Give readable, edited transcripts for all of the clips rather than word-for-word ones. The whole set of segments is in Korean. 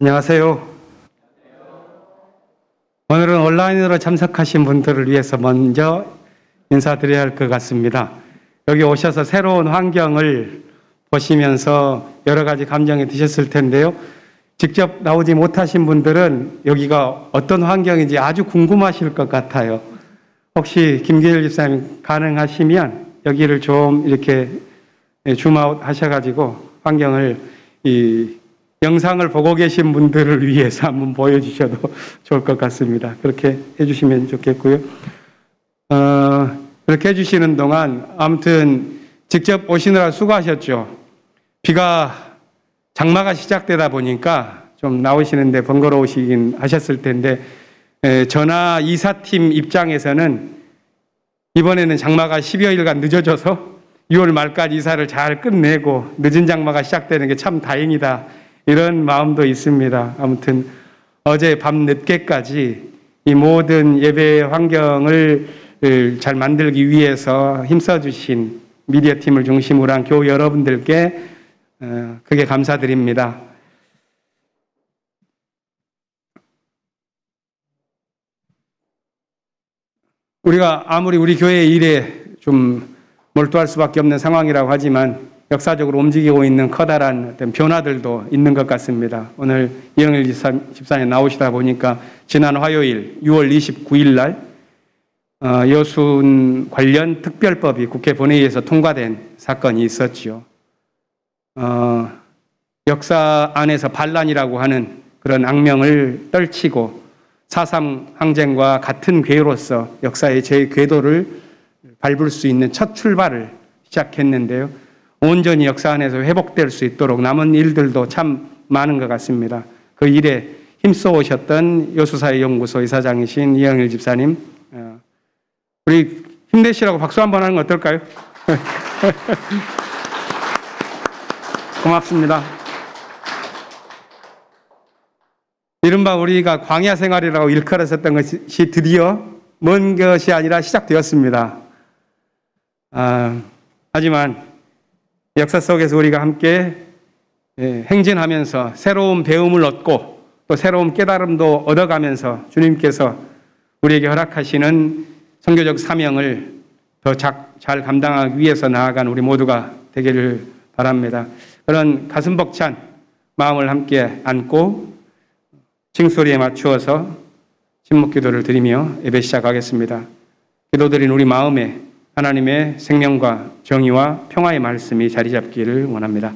안녕하세요. 오늘은 온라인으로 참석하신 분들을 위해서 먼저 인사드려야 할 것 같습니다. 여기 오셔서 새로운 환경을 보시면서 여러 가지 감정이 드셨을 텐데요. 직접 나오지 못하신 분들은 여기가 어떤 환경인지 아주 궁금하실 것 같아요. 혹시 김계일 집사님 가능하시면 여기를 좀 이렇게 줌아웃 하셔가지고 환경을 영상을 보고 계신 분들을 위해서 한번 보여주셔도 좋을 것 같습니다. 그렇게 해주시면 좋겠고요. 그렇게 해주시는 동안 아무튼 직접 오시느라 수고하셨죠. 비가 장마가 시작되다 보니까 좀 나오시는데 번거로우시긴 하셨을 텐데 전화 이사팀 입장에서는 이번에는 장마가 10여일간 늦어져서 6월 말까지 이사를 잘 끝내고 늦은 장마가 시작되는 게 참 다행이다. 이런 마음도 있습니다. 아무튼 어제 밤 늦게까지 이 모든 예배 환경을 잘 만들기 위해서 힘써주신 미디어팀을 중심으로 한 교우 여러분들께 크게 감사드립니다. 우리가 아무리 우리 교회의 일에 좀 몰두할 수밖에 없는 상황이라고 하지만 역사적으로 움직이고 있는 커다란 어떤 변화들도 있는 것 같습니다. 오늘 이영일 집사님 나오시다 보니까 지난 화요일 6월 29일 날 여순 관련 특별법이 국회 본회의에서 통과된 사건이 있었죠. 역사 안에서 반란이라고 하는 그런 악명을 떨치고 4.3 항쟁과 같은 궤로서 역사의 제-궤도를 밟을 수 있는 첫 출발을 시작했는데요. 온전히 역사 안에서 회복될 수 있도록 남은 일들도 참 많은 것 같습니다. 그 일에 힘써 오셨던 여수사회연구소 이사장이신 이영일 집사님, 우리 힘내시라고 박수 한번 하는 건 어떨까요? 고맙습니다. 이른바 우리가 광야 생활이라고 일컬었었던 것이 드디어 먼 것이 아니라 시작되었습니다. 하지만 역사 속에서 우리가 함께 행진하면서 새로운 배움을 얻고 또 새로운 깨달음도 얻어가면서 주님께서 우리에게 허락하시는 선교적 사명을 더 잘 감당하기 위해서 나아간 우리 모두가 되기를 바랍니다. 그런 가슴 벅찬 마음을 함께 안고 징소리에 맞추어서 침묵기도를 드리며 예배 시작하겠습니다. 기도드린 우리 마음에 하나님의 생명과 정의와 평화의 말씀이 자리 잡기를 원합니다.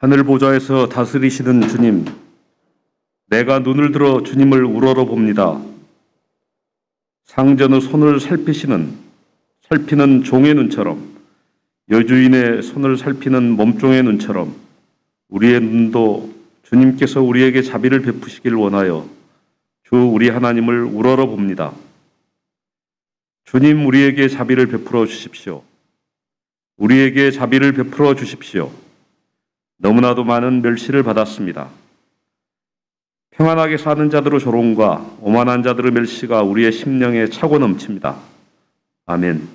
하늘 보좌에서 다스리시는 주님, 내가 눈을 들어 주님을 우러러 봅니다. 상전의 손을 살피는 종의 눈처럼, 여주인의 손을 살피는 몸종의 눈처럼 우리의 눈도 주님께서 우리에게 자비를 베푸시길 원하여 주 우리 하나님을 우러러 봅니다. 주님, 우리에게 자비를 베풀어 주십시오. 우리에게 자비를 베풀어 주십시오. 너무나도 많은 멸시를 받았습니다. 평안하게 사는 자들의 조롱과 오만한 자들의 멸시가 우리의 심령에 차고 넘칩니다. 아멘.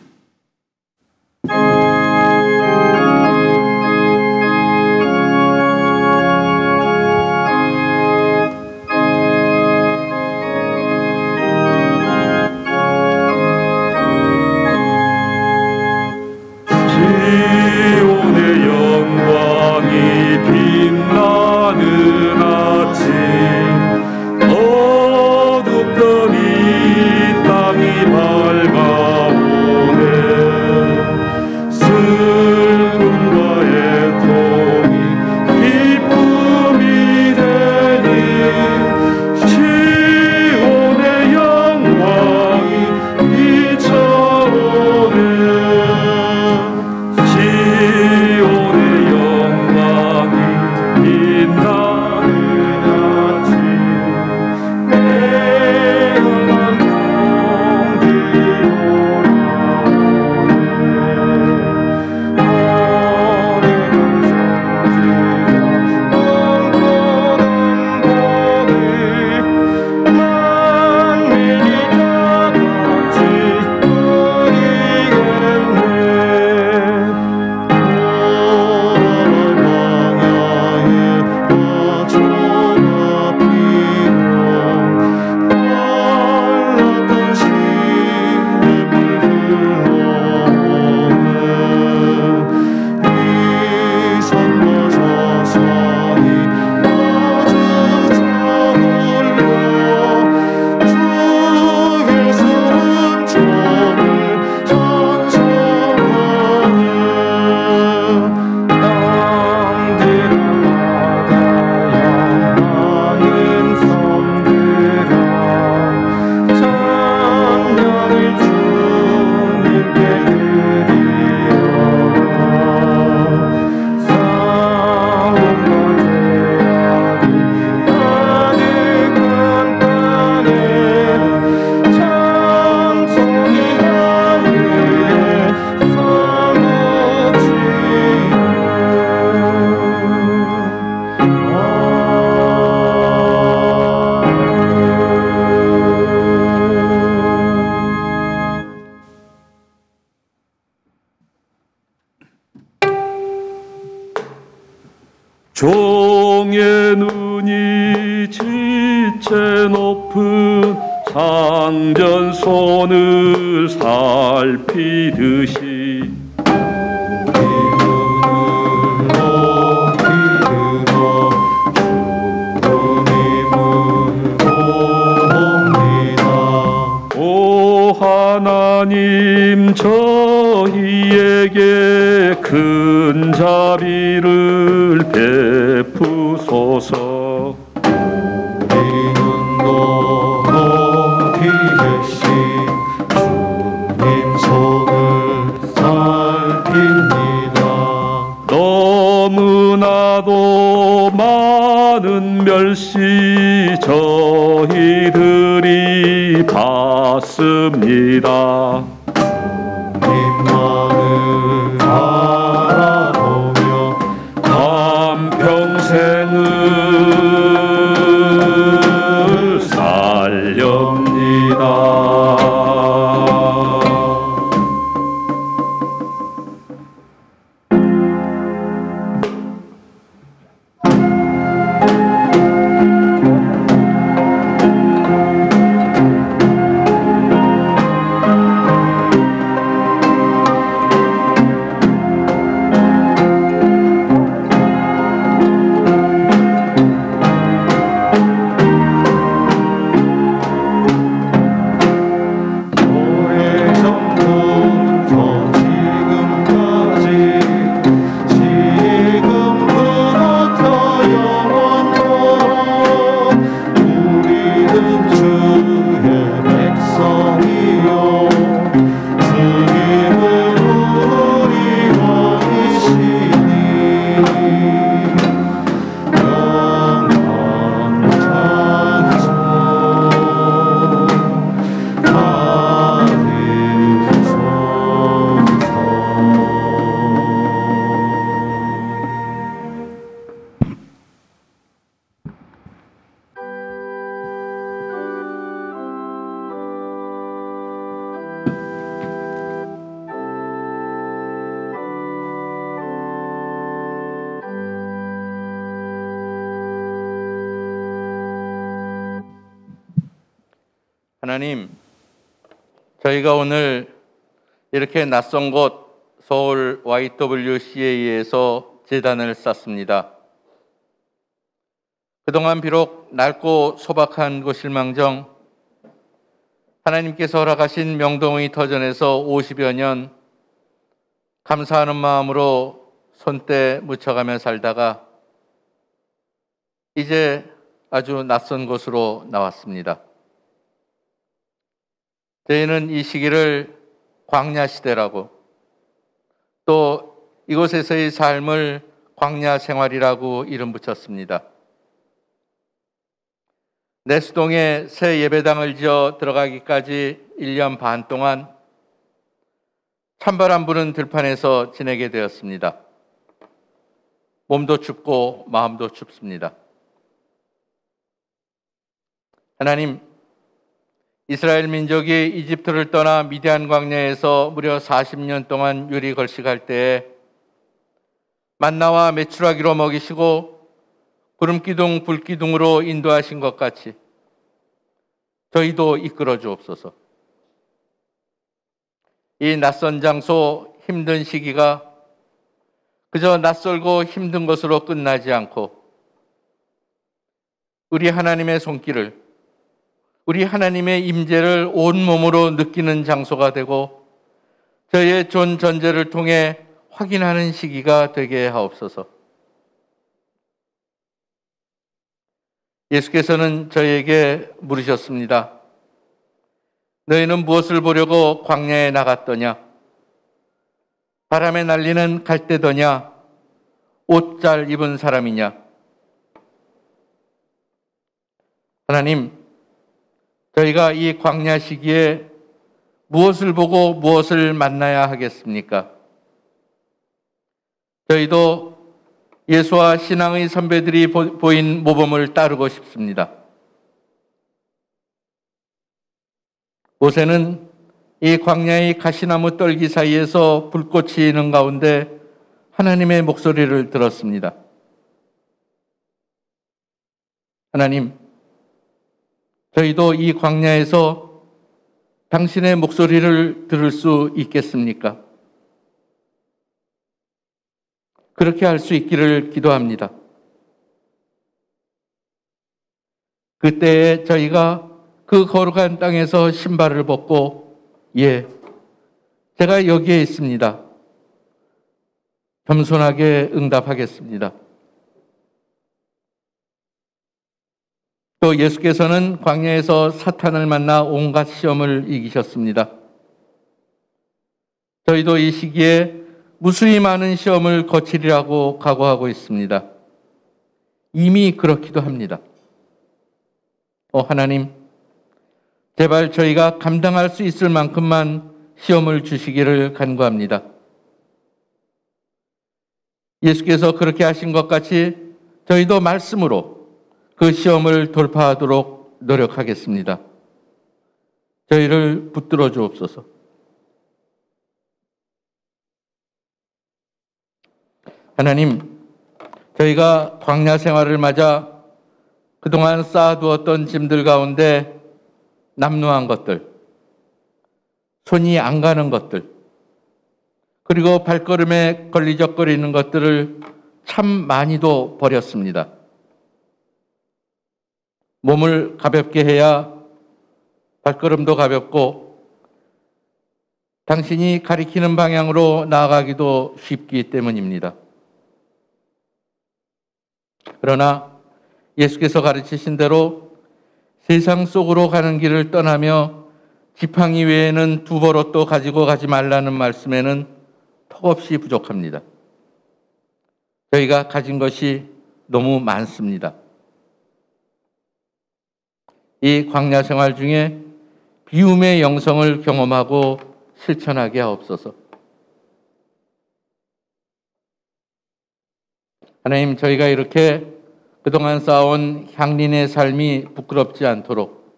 종의 눈이 지체 높은 상전손을 살피듯이 오 하나님 저희에게 큰 자비를 베푸소서. 너무나도 많은 멸시 저희들이 받습니다. 님만을 바라보며 한평생을 살렵니다. 하나님, 저희가 오늘 이렇게 낯선 곳 서울 YWCA에서 제단을 쌓습니다. 그동안 비록 낡고 소박한 곳일망정 하나님께서 허락하신 명동의 터전에서 50여 년 감사하는 마음으로 손때 묻혀가며 살다가 이제 아주 낯선 곳으로 나왔습니다. 저희는 이 시기를 광야 시대라고, 또 이곳에서의 삶을 광야 생활이라고 이름 붙였습니다. 내수동에 새 예배당을 지어 들어가기까지 1년 반 동안 찬바람 부는 들판에서 지내게 되었습니다. 몸도 춥고 마음도 춥습니다. 하나님, 이스라엘 민족이 이집트를 떠나 미디안 광야에서 무려 40년 동안 유리걸식할 때에 만나와 메추라기로 먹이시고 구름기둥 불기둥으로 인도하신 것 같이 저희도 이끌어 주옵소서. 이 낯선 장소, 힘든 시기가 그저 낯설고 힘든 것으로 끝나지 않고 우리 하나님의 손길을, 우리 하나님의 임재를 온몸으로 느끼는 장소가 되고 저희의 존전제를 통해 확인하는 시기가 되게 하옵소서. 예수께서는 저희에게 물으셨습니다. 너희는 무엇을 보려고 광야에 나갔더냐? 바람에 날리는 갈대더냐? 옷 잘 입은 사람이냐? 하나님, 저희가 이 광야 시기에 무엇을 보고 무엇을 만나야 하겠습니까? 저희도 예수와 신앙의 선배들이 보인 모범을 따르고 싶습니다. 모세는 이 광야의 가시나무 떨기 사이에서 불꽃이 있는 가운데 하나님의 목소리를 들었습니다. 하나님, 저희도 이 광야에서 당신의 목소리를 들을 수 있겠습니까? 그렇게 할 수 있기를 기도합니다. 그때에 저희가 그 거룩한 땅에서 신발을 벗고, 예, 제가 여기에 있습니다. 겸손하게 응답하겠습니다. 또 예수께서는 광야에서 사탄을 만나 온갖 시험을 이기셨습니다. 저희도 이 시기에 무수히 많은 시험을 거치리라고 각오하고 있습니다. 이미 그렇기도 합니다. 하나님, 제발 저희가 감당할 수 있을 만큼만 시험을 주시기를 간구합니다. 예수께서 그렇게 하신 것 같이 저희도 말씀으로 그 시험을 돌파하도록 노력하겠습니다. 저희를 붙들어 주옵소서. 하나님, 저희가 광야 생활을 맞아 그동안 쌓아두었던 짐들 가운데 남루한 것들, 손이 안 가는 것들, 그리고 발걸음에 걸리적거리는 것들을 참 많이도 버렸습니다. 몸을 가볍게 해야 발걸음도 가볍고 당신이 가리키는 방향으로 나아가기도 쉽기 때문입니다. 그러나 예수께서 가르치신 대로 세상 속으로 가는 길을 떠나며 지팡이 외에는 두 버릇도 가지고 가지 말라는 말씀에는 턱없이 부족합니다. 저희가 가진 것이 너무 많습니다. 이 광야 생활 중에 비움의 영성을 경험하고 실천하게 하옵소서. 하나님, 저희가 이렇게 그동안 쌓아온 향린의 삶이 부끄럽지 않도록,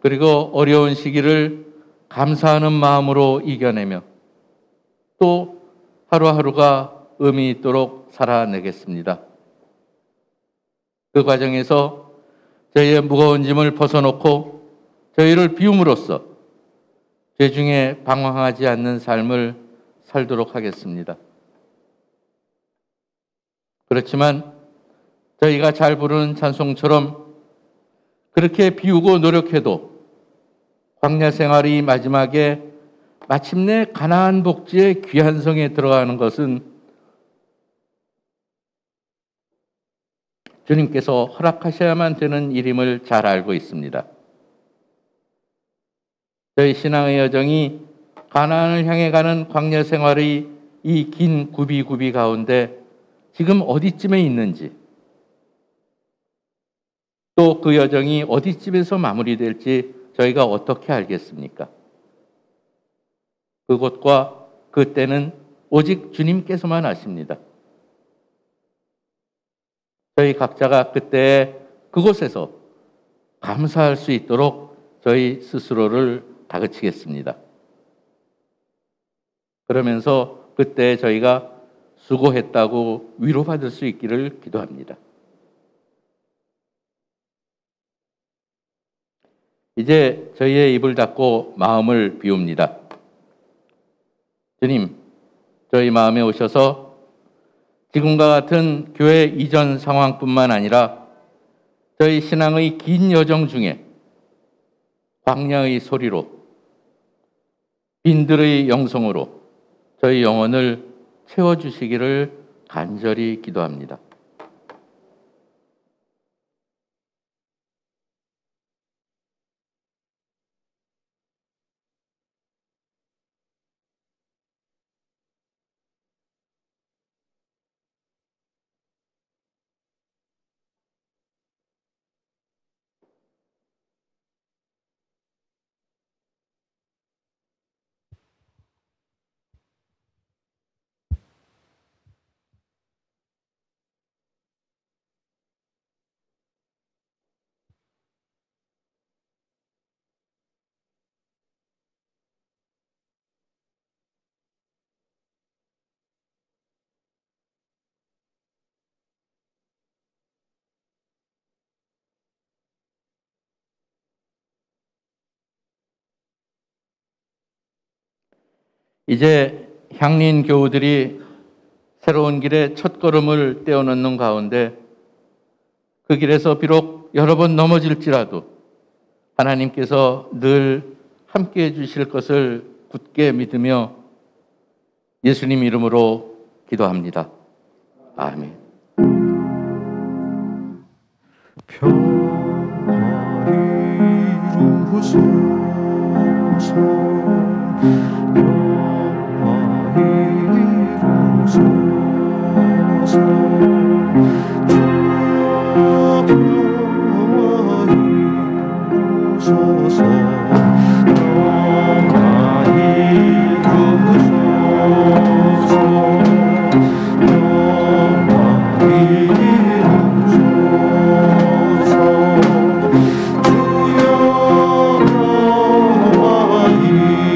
그리고 어려운 시기를 감사하는 마음으로 이겨내며 또 하루하루가 의미 있도록 살아내겠습니다. 그 과정에서 저희의 무거운 짐을 벗어놓고 저희를 비움으로써 죄 중에 방황하지 않는 삶을 살도록 하겠습니다. 그렇지만 저희가 잘 부르는 찬송처럼 그렇게 비우고 노력해도 광야 생활이 마지막에 마침내 가나안 복지의 귀한 성에 들어가는 것은 주님께서 허락하셔야만 되는 일임을 잘 알고 있습니다. 저희 신앙의 여정이 가나안을 향해 가는 광야 생활의 이 긴 구비구비 가운데 지금 어디쯤에 있는지, 또 그 여정이 어디쯤에서 마무리될지 저희가 어떻게 알겠습니까? 그곳과 그 때는 오직 주님께서만 아십니다. 저희 각자가 그때 그곳에서 감사할 수 있도록 저희 스스로를 다그치겠습니다. 그러면서 그때 저희가 수고했다고 위로받을 수 있기를 기도합니다. 이제 저희의 입을 닫고 마음을 비웁니다. 주님, 저희 마음에 오셔서 지금과 같은 교회 이전 상황뿐만 아니라 저희 신앙의 긴 여정 중에 광야의 소리로, 빈들의 영성으로 저희 영혼을 채워주시기를 간절히 기도합니다. 이제 향린 교우들이 새로운 길에 첫걸음을 떼어놓는 가운데 그 길에서 비록 여러 번 넘어질지라도 하나님께서 늘 함께해 주실 것을 굳게 믿으며 예수님 이름으로 기도합니다. 아멘. 평화를 이루소서 평화를 이루소서 주여 평화를 이루소서 평화를 이루소서 평화를 이루소서 주여 평화를 이루소서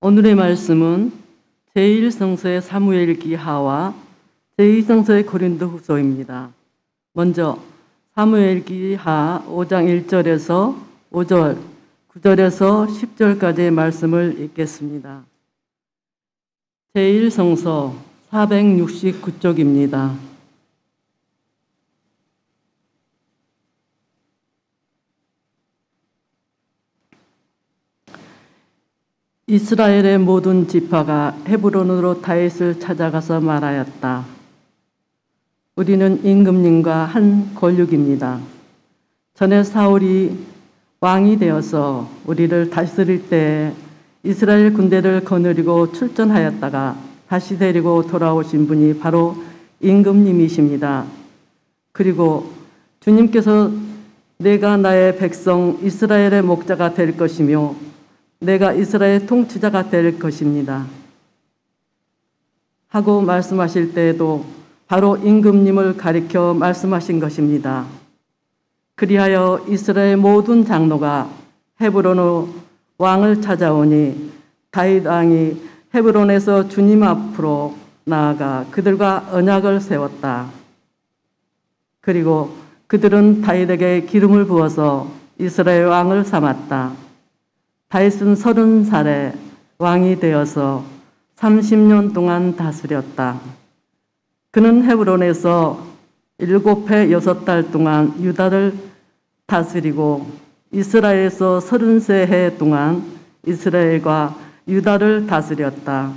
오늘의 말씀은 제1성서의 사무엘기 하와 제2성서의 고린도후서입니다. 먼저 사무엘기 하 5장 1절에서 5절, 9절에서 10절까지의 말씀을 읽겠습니다. 제1성서 469쪽입니다. 이스라엘의 모든 지파가 헤브론으로 다윗을 찾아가서 말하였다. 우리는 임금님과 한 권력입니다. 전에 사울이 왕이 되어서 우리를 다스릴 때 이스라엘 군대를 거느리고 출전하였다가 다시 데리고 돌아오신 분이 바로 임금님이십니다. 그리고 주님께서 내가 나의 백성 이스라엘의 목자가 될 것이며 내가 이스라엘 통치자가 될 것입니다. 하고 말씀하실 때에도 바로 임금님을 가리켜 말씀하신 것입니다. 그리하여 이스라엘 모든 장로가 헤브론으로 왕을 찾아오니 다윗 왕이 헤브론에서 주님 앞으로 나아가 그들과 언약을 세웠다. 그리고 그들은 다윗에게 기름을 부어서 이스라엘 왕을 삼았다. 다윗은 30살에 왕이 되어서 30년 동안 다스렸다. 그는 헤브론에서 7해 6달 동안 유다를 다스리고 이스라엘에서 33해 동안 이스라엘과 유다를 다스렸다.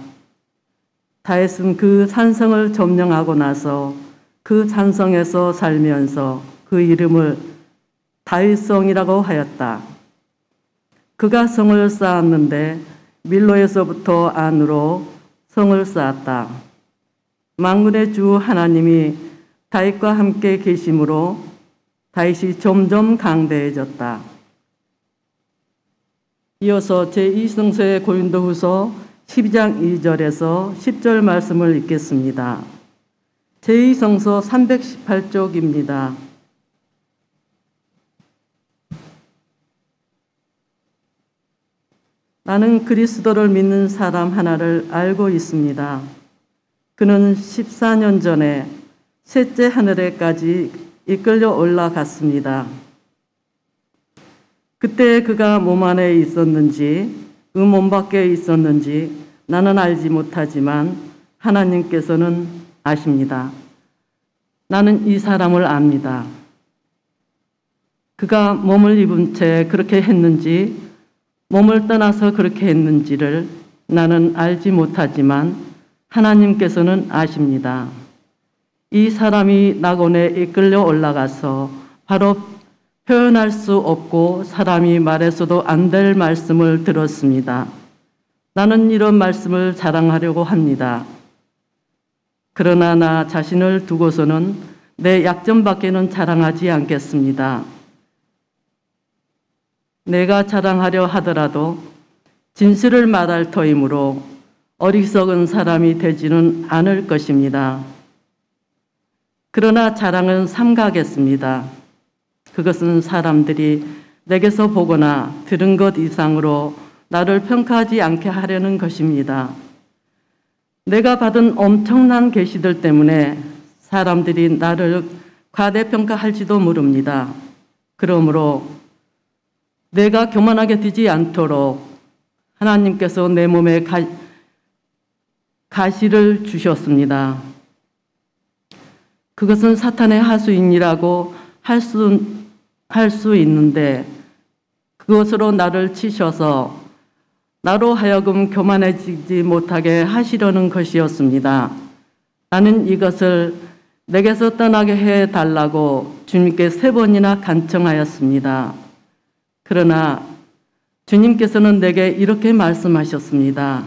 다윗은 그 산성을 점령하고 나서 그 산성에서 살면서 그 이름을 다윗성이라고 하였다. 그가 성을 쌓았는데 밀로에서부터 안으로 성을 쌓았다. 만군의 주 하나님이 다윗과 함께 계심으로 다윗이 점점 강대해졌다. 이어서 제2성서의 고린도후서 12장 2절에서 10절 말씀을 읽겠습니다. 제2성서 318쪽입니다. 나는 그리스도를 믿는 사람 하나를 알고 있습니다. 그는 14년 전에 셋째 하늘에까지 이끌려 올라갔습니다. 그때 그가 몸 안에 있었는지 그 몸 밖에 있었는지 나는 알지 못하지만 하나님께서는 아십니다. 나는 이 사람을 압니다. 그가 몸을 입은 채 그렇게 했는지 몸을 떠나서 그렇게 했는지를 나는 알지 못하지만 하나님께서는 아십니다. 이 사람이 낙원에 이끌려 올라가서 바로 표현할 수 없고 사람이 말해서도 안 될 말씀을 들었습니다. 나는 이런 말씀을 자랑하려고 합니다. 그러나 나 자신을 두고서는 내 약점밖에는 자랑하지 않겠습니다. 내가 자랑하려 하더라도 진실을 말할 터이므로 어리석은 사람이 되지는 않을 것입니다. 그러나 자랑은 삼가겠습니다. 그것은 사람들이 내게서 보거나 들은 것 이상으로 나를 평가하지 않게 하려는 것입니다. 내가 받은 엄청난 계시들 때문에 사람들이 나를 과대평가할지도 모릅니다. 그러므로 내가 교만하게 되지 않도록 하나님께서 내 몸에 가시를 주셨습니다. 그것은 사탄의 하수인이라고 할 수 있는데 그것으로 나를 치셔서 나로 하여금 교만해지지 못하게 하시려는 것이었습니다. 나는 이것을 내게서 떠나게 해달라고 주님께 3번이나 간청하였습니다. 그러나 주님께서는 내게 이렇게 말씀하셨습니다.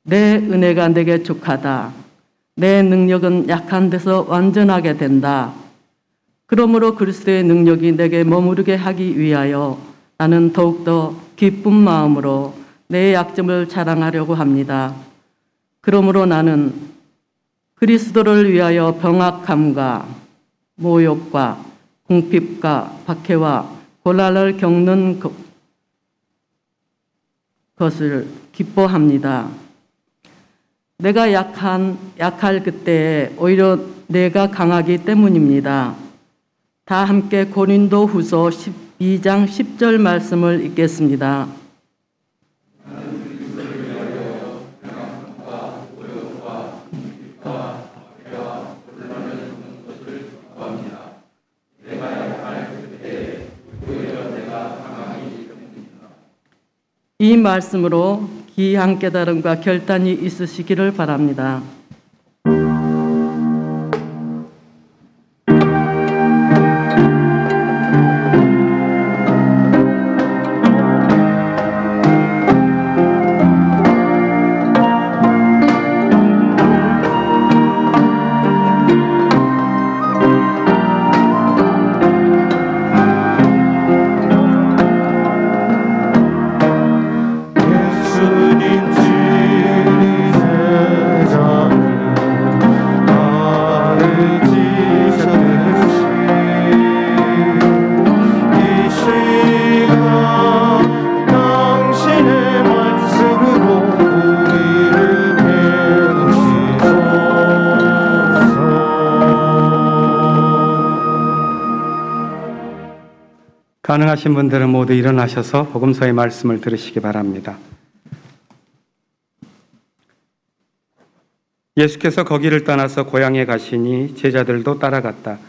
내 은혜가 내게 족하다. 내 능력은 약한 데서 완전하게 된다. 그러므로 그리스도의 능력이 내게 머무르게 하기 위하여 나는 더욱더 기쁜 마음으로 내 약점을 자랑하려고 합니다. 그러므로 나는 그리스도를 위하여 병악함과 모욕과 궁핍과 박해와 고난을 겪는 것을 기뻐합니다. 내가 약할 그때에 오히려 내가 강하기 때문입니다. 다 함께 고린도후서 12장 10절 말씀을 읽겠습니다. 이 말씀으로 귀한 깨달음과 결단이 있으시기를 바랍니다. 예수님 진리 세상을 가르치셨듯이 이 시간 당신의 말씀으로 우리를 깨우치소서. 가능하신 분들은 모두 일어나셔서 복음서의 말씀을 들으시기 바랍니다. 예수께서 거기를 떠나서 고향에 가시니 제자들도 따라갔다.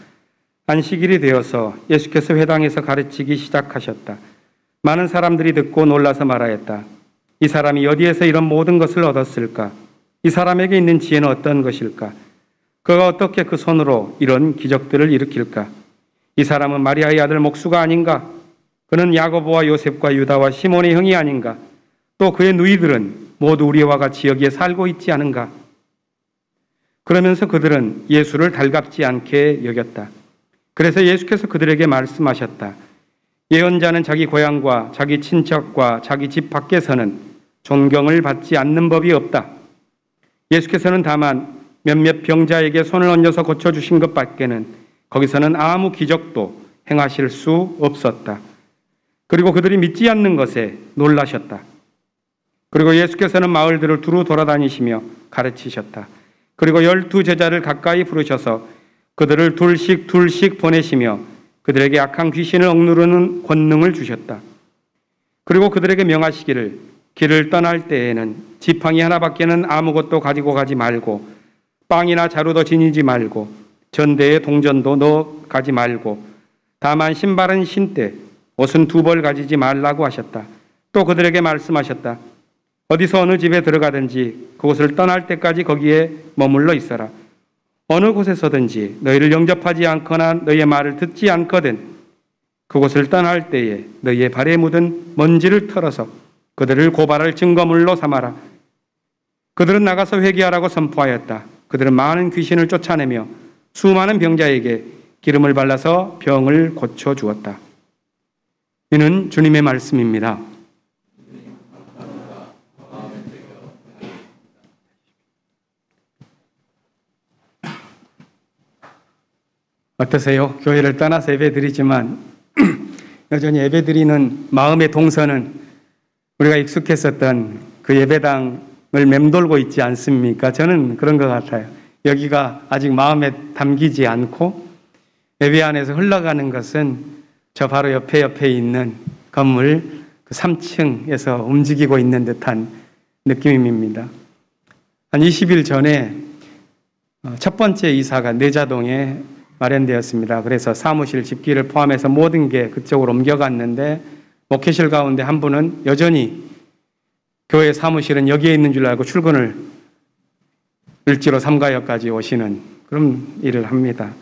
안식일이 되어서 예수께서 회당에서 가르치기 시작하셨다. 많은 사람들이 듣고 놀라서 말하였다. 이 사람이 어디에서 이런 모든 것을 얻었을까? 이 사람에게 있는 지혜는 어떤 것일까? 그가 어떻게 그 손으로 이런 기적들을 일으킬까? 이 사람은 마리아의 아들 목수가 아닌가? 그는 야고보와 요셉과 유다와 시몬의 형이 아닌가? 또 그의 누이들은 모두 우리와 같이 여기에 살고 있지 않은가? 그러면서 그들은 예수를 달갑지 않게 여겼다. 그래서 예수께서 그들에게 말씀하셨다. 예언자는 자기 고향과 자기 친척과 자기 집 밖에서는 존경을 받지 않는 법이 없다. 예수께서는 다만 몇몇 병자에게 손을 얹어서 고쳐주신 것 밖에는 거기서는 아무 기적도 행하실 수 없었다. 그리고 그들이 믿지 않는 것에 놀라셨다. 그리고 예수께서는 마을들을 두루 돌아다니시며 가르치셨다. 그리고 12제자를 가까이 부르셔서 그들을 둘씩 보내시며 그들에게 악한 귀신을 억누르는 권능을 주셨다. 그리고 그들에게 명하시기를 길을 떠날 때에는 지팡이 하나밖에는 아무것도 가지고 가지 말고 빵이나 자루도 지니지 말고 전대에 동전도 넣어 가지 말고 다만 신발은 신되 옷은 2벌 가지지 말라고 하셨다. 또 그들에게 말씀하셨다. 어디서 어느 집에 들어가든지 그곳을 떠날 때까지 거기에 머물러 있어라. 어느 곳에서든지 너희를 영접하지 않거나 너희의 말을 듣지 않거든 그곳을 떠날 때에 너희의 발에 묻은 먼지를 털어서 그들을 고발할 증거물로 삼아라. 그들은 나가서 회개하라고 선포하였다. 그들은 많은 귀신을 쫓아내며 수많은 병자에게 기름을 발라서 병을 고쳐주었다. 이는 주님의 말씀입니다. 어떠세요? 교회를 떠나서 예배드리지만 여전히 예배드리는 마음의 동선은 우리가 익숙했었던 그 예배당을 맴돌고 있지 않습니까? 저는 그런 것 같아요. 여기가 아직 마음에 담기지 않고 예배 안에서 흘러가는 것은 저 바로 옆에 있는 건물 그 3층에서 움직이고 있는 듯한 느낌입니다. 한 20일 전에 첫 번째 이사가 내자동에 마련되었습니다. 그래서 사무실, 집기를 포함해서 모든 게 그쪽으로 옮겨갔는데 목회실 가운데 한 분은 여전히 교회 사무실은 여기에 있는 줄 알고 출근을 을지로 삼가역까지 오시는 그런 일을 합니다.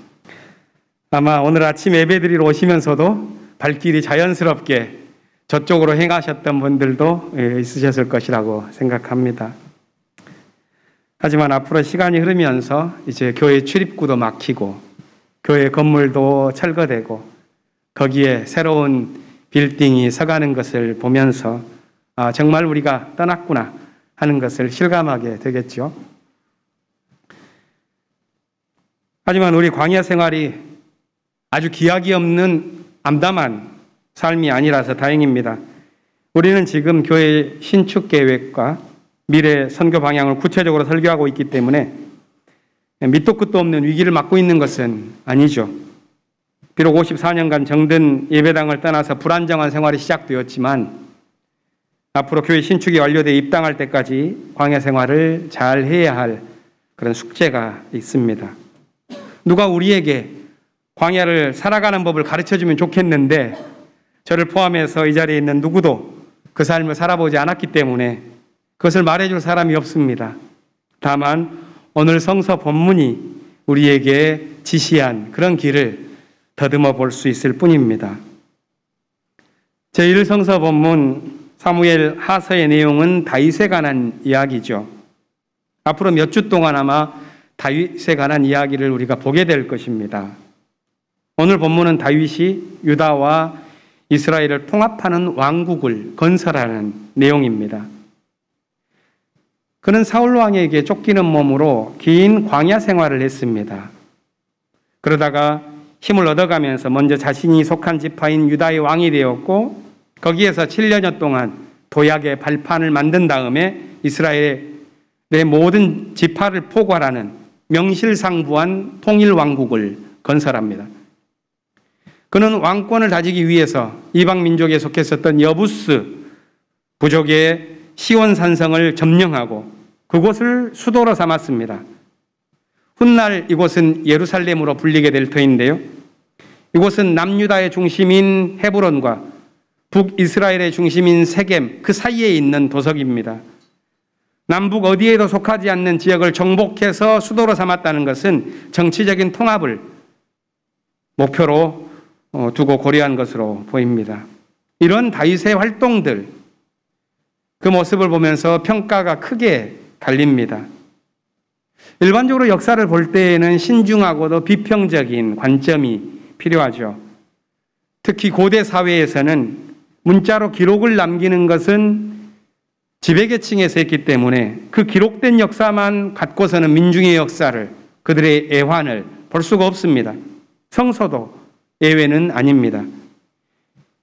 아마 오늘 아침 예배드리러 오시면서도 발길이 자연스럽게 저쪽으로 행하셨던 분들도 있으셨을 것이라고 생각합니다. 하지만 앞으로 시간이 흐르면서 이제 교회 출입구도 막히고 교회 건물도 철거되고 거기에 새로운 빌딩이 서가는 것을 보면서 정말 우리가 떠났구나 하는 것을 실감하게 되겠죠. 하지만 우리 광야 생활이 아주 기약이 없는 암담한 삶이 아니라서 다행입니다. 우리는 지금 교회 신축 계획과 미래 선교 방향을 구체적으로 설계하고 있기 때문에 밑도 끝도 없는 위기를 맞고 있는 것은 아니죠. 비록 54년간 정든 예배당을 떠나서 불안정한 생활이 시작되었지만 앞으로 교회 신축이 완료돼 입당할 때까지 광야 생활을 잘 해야 할 그런 숙제가 있습니다. 누가 우리에게 광야를 살아가는 법을 가르쳐주면 좋겠는데 저를 포함해서 이 자리에 있는 누구도 그 삶을 살아보지 않았기 때문에 그것을 말해줄 사람이 없습니다. 다만 오늘 성서 본문이 우리에게 지시한 그런 길을 더듬어 볼 수 있을 뿐입니다. 제1성서 본문 사무엘 하서의 내용은 다윗에 관한 이야기죠. 앞으로 몇 주 동안 아마 다윗에 관한 이야기를 우리가 보게 될 것입니다. 오늘 본문은 다윗이 유다와 이스라엘을 통합하는 왕국을 건설하는 내용입니다. 그는 사울 왕에게 쫓기는 몸으로 긴 광야 생활을 했습니다. 그러다가 힘을 얻어가면서 먼저 자신이 속한 지파인 유다의 왕이 되었고 거기에서 7년여 동안 도약의 발판을 만든 다음에 이스라엘의 모든 지파를 포괄하는 명실상부한 통일왕국을 건설합니다. 그는 왕권을 다지기 위해서 이방 민족에 속했었던 여부스 부족의 시온산성을 점령하고 그곳을 수도로 삼았습니다. 훗날 이곳은 예루살렘으로 불리게 될 터인데요. 이곳은 남유다의 중심인 헤브론과 북이스라엘의 중심인 세겜 그 사이에 있는 도석입니다. 남북 어디에도 속하지 않는 지역을 정복해서 수도로 삼았다는 것은 정치적인 통합을 목표로 두고 고려한 것으로 보입니다. 이런 다윗의 활동들, 그 모습을 보면서 평가가 크게 갈립니다. 일반적으로 역사를 볼 때에는 신중하고도 비평적인 관점이 필요하죠. 특히 고대 사회에서는 문자로 기록을 남기는 것은 지배계층에서 했기 때문에 그 기록된 역사만 갖고서는 민중의 역사를, 그들의 애환을 볼 수가 없습니다. 성서도 예외는 아닙니다.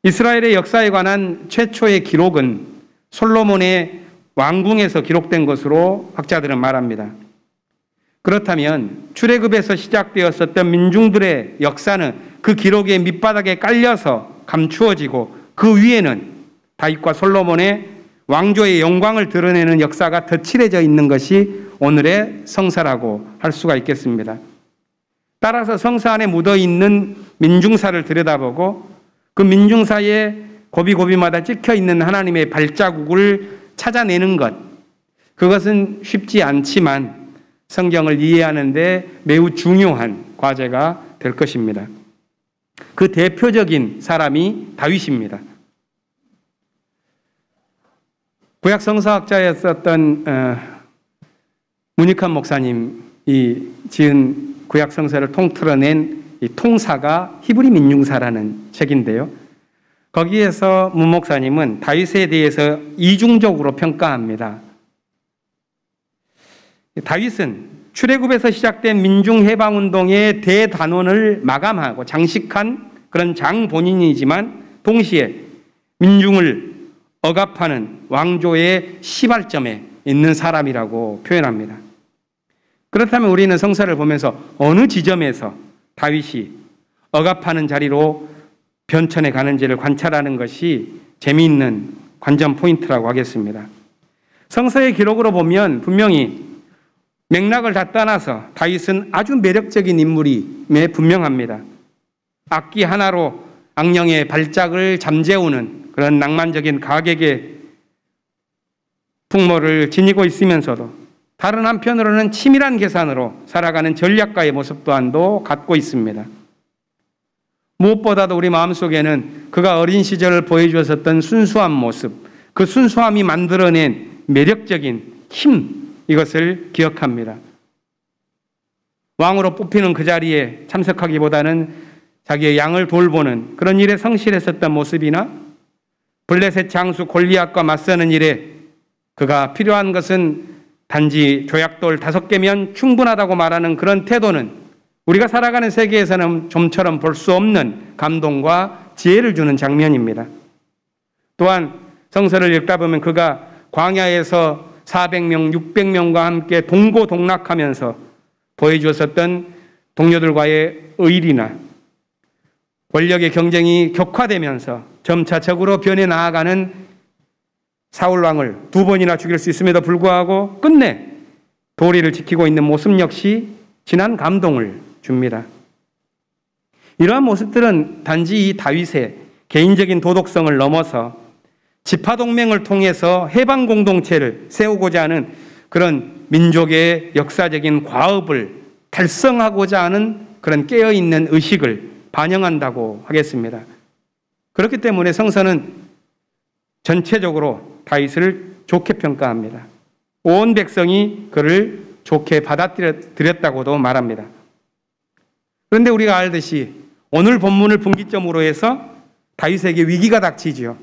이스라엘의 역사에 관한 최초의 기록은 솔로몬의 왕궁에서 기록된 것으로 학자들은 말합니다. 그렇다면 출애굽에서 시작되었었던 민중들의 역사는 그 기록의 밑바닥에 깔려서 감추어지고 그 위에는 다윗과 솔로몬의 왕조의 영광을 드러내는 역사가 덧칠해져 있는 것이 오늘의 성사라고 할 수가 있겠습니다. 따라서 성사 안에 묻어있는 민중사를 들여다보고 그 민중사에 고비고비마다 찍혀있는 하나님의 발자국을 찾아내는 것, 그것은 쉽지 않지만 성경을 이해하는 데 매우 중요한 과제가 될 것입니다. 그 대표적인 사람이 다윗입니다. 구약 성서학자였었던 문익환 목사님이 지은 구약 성서를 통틀어낸 이 통사가 히브리 민중사라는 책인데요. 거기에서 문 목사님은 다윗에 대해서 이중적으로 평가합니다. 다윗은 출애굽에서 시작된 민중해방운동의 대단원을 마감하고 장식한 그런 장본인이지만 동시에 민중을 억압하는 왕조의 시발점에 있는 사람이라고 표현합니다. 그렇다면 우리는 성서를 보면서 어느 지점에서 다윗이 억압하는 자리로 변천해 가는지를 관찰하는 것이 재미있는 관전 포인트라고 하겠습니다. 성서의 기록으로 보면 분명히 맥락을 다 떠나서 다윗은 아주 매력적인 인물임에 분명합니다. 악기 하나로 악령의 발작을 잠재우는 그런 낭만적인 가객의 풍모를 지니고 있으면서도 다른 한편으로는 치밀한 계산으로 살아가는 전략가의 모습 또한도 갖고 있습니다. 무엇보다도 우리 마음속에는 그가 어린 시절을 보여주었었던 순수한 모습, 그 순수함이 만들어낸 매력적인 힘, 이것을 기억합니다. 왕으로 뽑히는 그 자리에 참석하기보다는 자기의 양을 돌보는 그런 일에 성실했었던 모습이나 블레셋 장수 골리앗과 맞서는 일에 그가 필요한 것은 단지 조약돌 5개면 충분하다고 말하는 그런 태도는 우리가 살아가는 세계에서는 좀처럼 볼 수 없는 감동과 지혜를 주는 장면입니다. 또한 성서를 읽다 보면 그가 광야에서 400명, 600명과 함께 동고동락하면서 보여주었었던 동료들과의 의리나 권력의 경쟁이 격화되면서 점차 적으로 변해 나아가는 사울왕을 2번이나 죽일 수 있음에도 불구하고 끝내 도리를 지키고 있는 모습 역시 진한 감동을 줍니다. 이러한 모습들은 단지 이 다윗의 개인적인 도덕성을 넘어서 지파동맹을 통해서 해방 공동체를 세우고자 하는 그런 민족의 역사적인 과업을 달성하고자 하는 그런 깨어있는 의식을 반영한다고 하겠습니다. 그렇기 때문에 성서는 전체적으로 다윗을 좋게 평가합니다. 온 백성이 그를 좋게 받아들였다고도 말합니다. 그런데 우리가 알듯이 오늘 본문을 분기점으로 해서 다윗에게 위기가 닥치지요.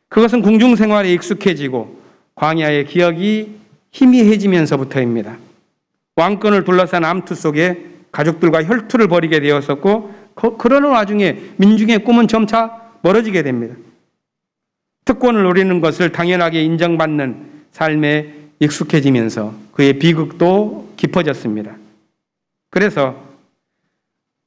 그것은 궁중생활에 익숙해지고 광야의 기억이 희미해지면서부터입니다. 왕권을 둘러싼 암투 속에 가족들과 혈투를 벌이게 되었었고 그러는 와중에 민중의 꿈은 점차 멀어지게 됩니다. 특권을 노리는 것을 당연하게 인정받는 삶에 익숙해지면서 그의 비극도 깊어졌습니다. 그래서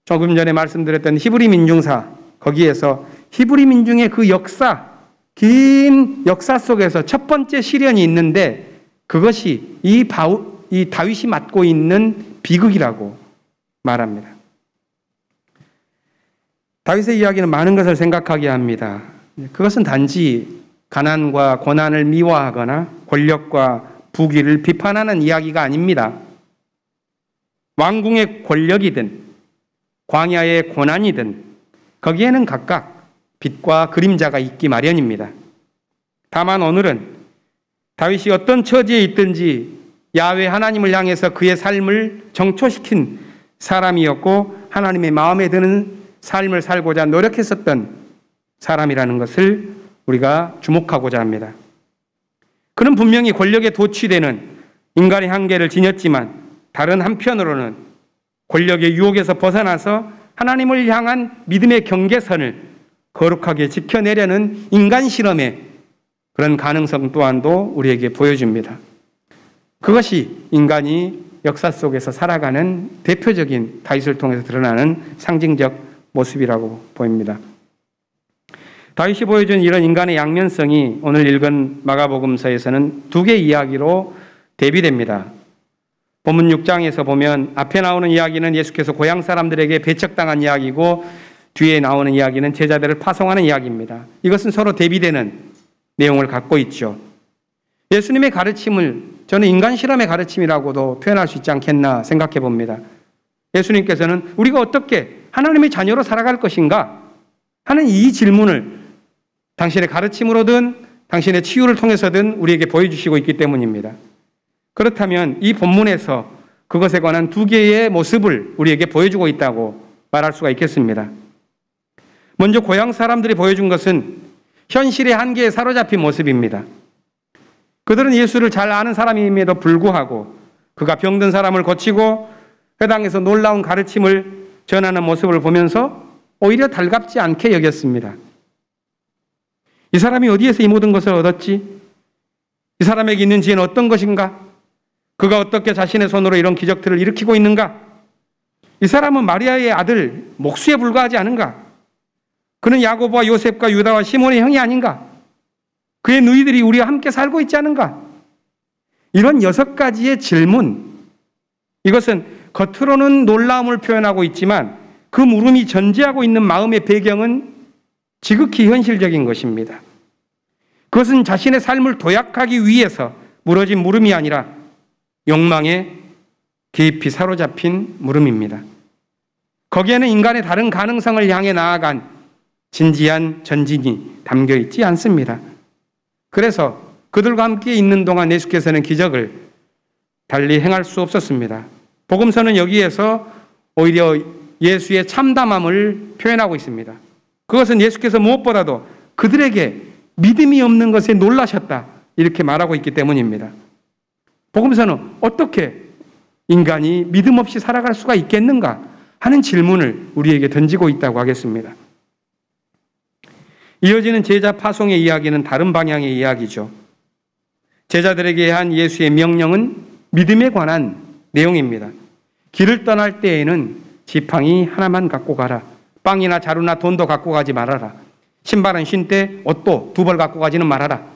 조금 전에 말씀드렸던 히브리 민중사, 거기에서 히브리 민중의 그 역사, 긴 역사 속에서 첫 번째 시련이 있는데 그것이 이 다윗이 맡고 있는 비극이라고 말합니다. 다윗의 이야기는 많은 것을 생각하게 합니다. 그것은 단지 가난과 고난을 미화하거나 권력과 부귀를 비판하는 이야기가 아닙니다. 왕궁의 권력이든 광야의 고난이든 거기에는 각각 빛과 그림자가 있기 마련입니다. 다만 오늘은 다윗이 어떤 처지에 있든지 야훼 하나님을 향해서 그의 삶을 정초시킨 사람이었고 하나님의 마음에 드는 삶을 살고자 노력했었던 사람이라는 것을 우리가 주목하고자 합니다. 그는 분명히 권력에 도취되는 인간의 한계를 지녔지만 다른 한편으로는 권력의 유혹에서 벗어나서 하나님을 향한 믿음의 경계선을 거룩하게 지켜내려는 인간 실험의 그런 가능성 또한도 우리에게 보여줍니다. 그것이 인간이 역사 속에서 살아가는 대표적인 다윗을 통해서 드러나는 상징적 모습이라고 보입니다. 다윗이 보여준 이런 인간의 양면성이 오늘 읽은 마가복음서에서는 두 개의 이야기로 대비됩니다. 본문 6장에서 보면 앞에 나오는 이야기는 예수께서 고향 사람들에게 배척당한 이야기고 뒤에 나오는 이야기는 제자들을 파송하는 이야기입니다. 이것은 서로 대비되는 내용을 갖고 있죠. 예수님의 가르침을 저는 인간 실험의 가르침이라고도 표현할 수 있지 않겠나 생각해 봅니다. 예수님께서는 우리가 어떻게 하나님의 자녀로 살아갈 것인가 하는 이 질문을 당신의 가르침으로든 당신의 치유를 통해서든 우리에게 보여주시고 있기 때문입니다. 그렇다면 이 본문에서 그것에 관한 두 개의 모습을 우리에게 보여주고 있다고 말할 수가 있겠습니다. 먼저 고향 사람들이 보여준 것은 현실의 한계에 사로잡힌 모습입니다. 그들은 예수를 잘 아는 사람임에도 불구하고 그가 병든 사람을 고치고 회당에서 놀라운 가르침을 전하는 모습을 보면서 오히려 달갑지 않게 여겼습니다. 이 사람이 어디에서 이 모든 것을 얻었지? 이 사람에게 있는 지혜는 어떤 것인가? 그가 어떻게 자신의 손으로 이런 기적들을 일으키고 있는가? 이 사람은 마리아의 아들 목수에 불과하지 않은가? 그는 야고보와 요셉과 유다와 시몬의 형이 아닌가? 그의 누이들이 우리와 함께 살고 있지 않은가? 이런 6가지의 질문, 이것은 겉으로는 놀라움을 표현하고 있지만 그 물음이 전제하고 있는 마음의 배경은 지극히 현실적인 것입니다. 그것은 자신의 삶을 도약하기 위해서 물어진 물음이 아니라 욕망에 깊이 사로잡힌 물음입니다. 거기에는 인간의 다른 가능성을 향해 나아간 진지한 전진이 담겨 있지 않습니다. 그래서 그들과 함께 있는 동안 예수께서는 기적을 달리 행할 수 없었습니다. 복음서는 여기에서 오히려 예수의 참담함을 표현하고 있습니다. 그것은 예수께서 무엇보다도 그들에게 믿음이 없는 것에 놀라셨다 이렇게 말하고 있기 때문입니다. 복음서는 어떻게 인간이 믿음 없이 살아갈 수가 있겠는가 하는 질문을 우리에게 던지고 있다고 하겠습니다. 이어지는 제자 파송의 이야기는 다른 방향의 이야기죠. 제자들에게 한 예수의 명령은 믿음에 관한 내용입니다. 길을 떠날 때에는 지팡이 하나만 갖고 가라. 빵이나 자루나 돈도 갖고 가지 말아라. 신발은 신때 옷도 2벌 갖고 가지는 말아라.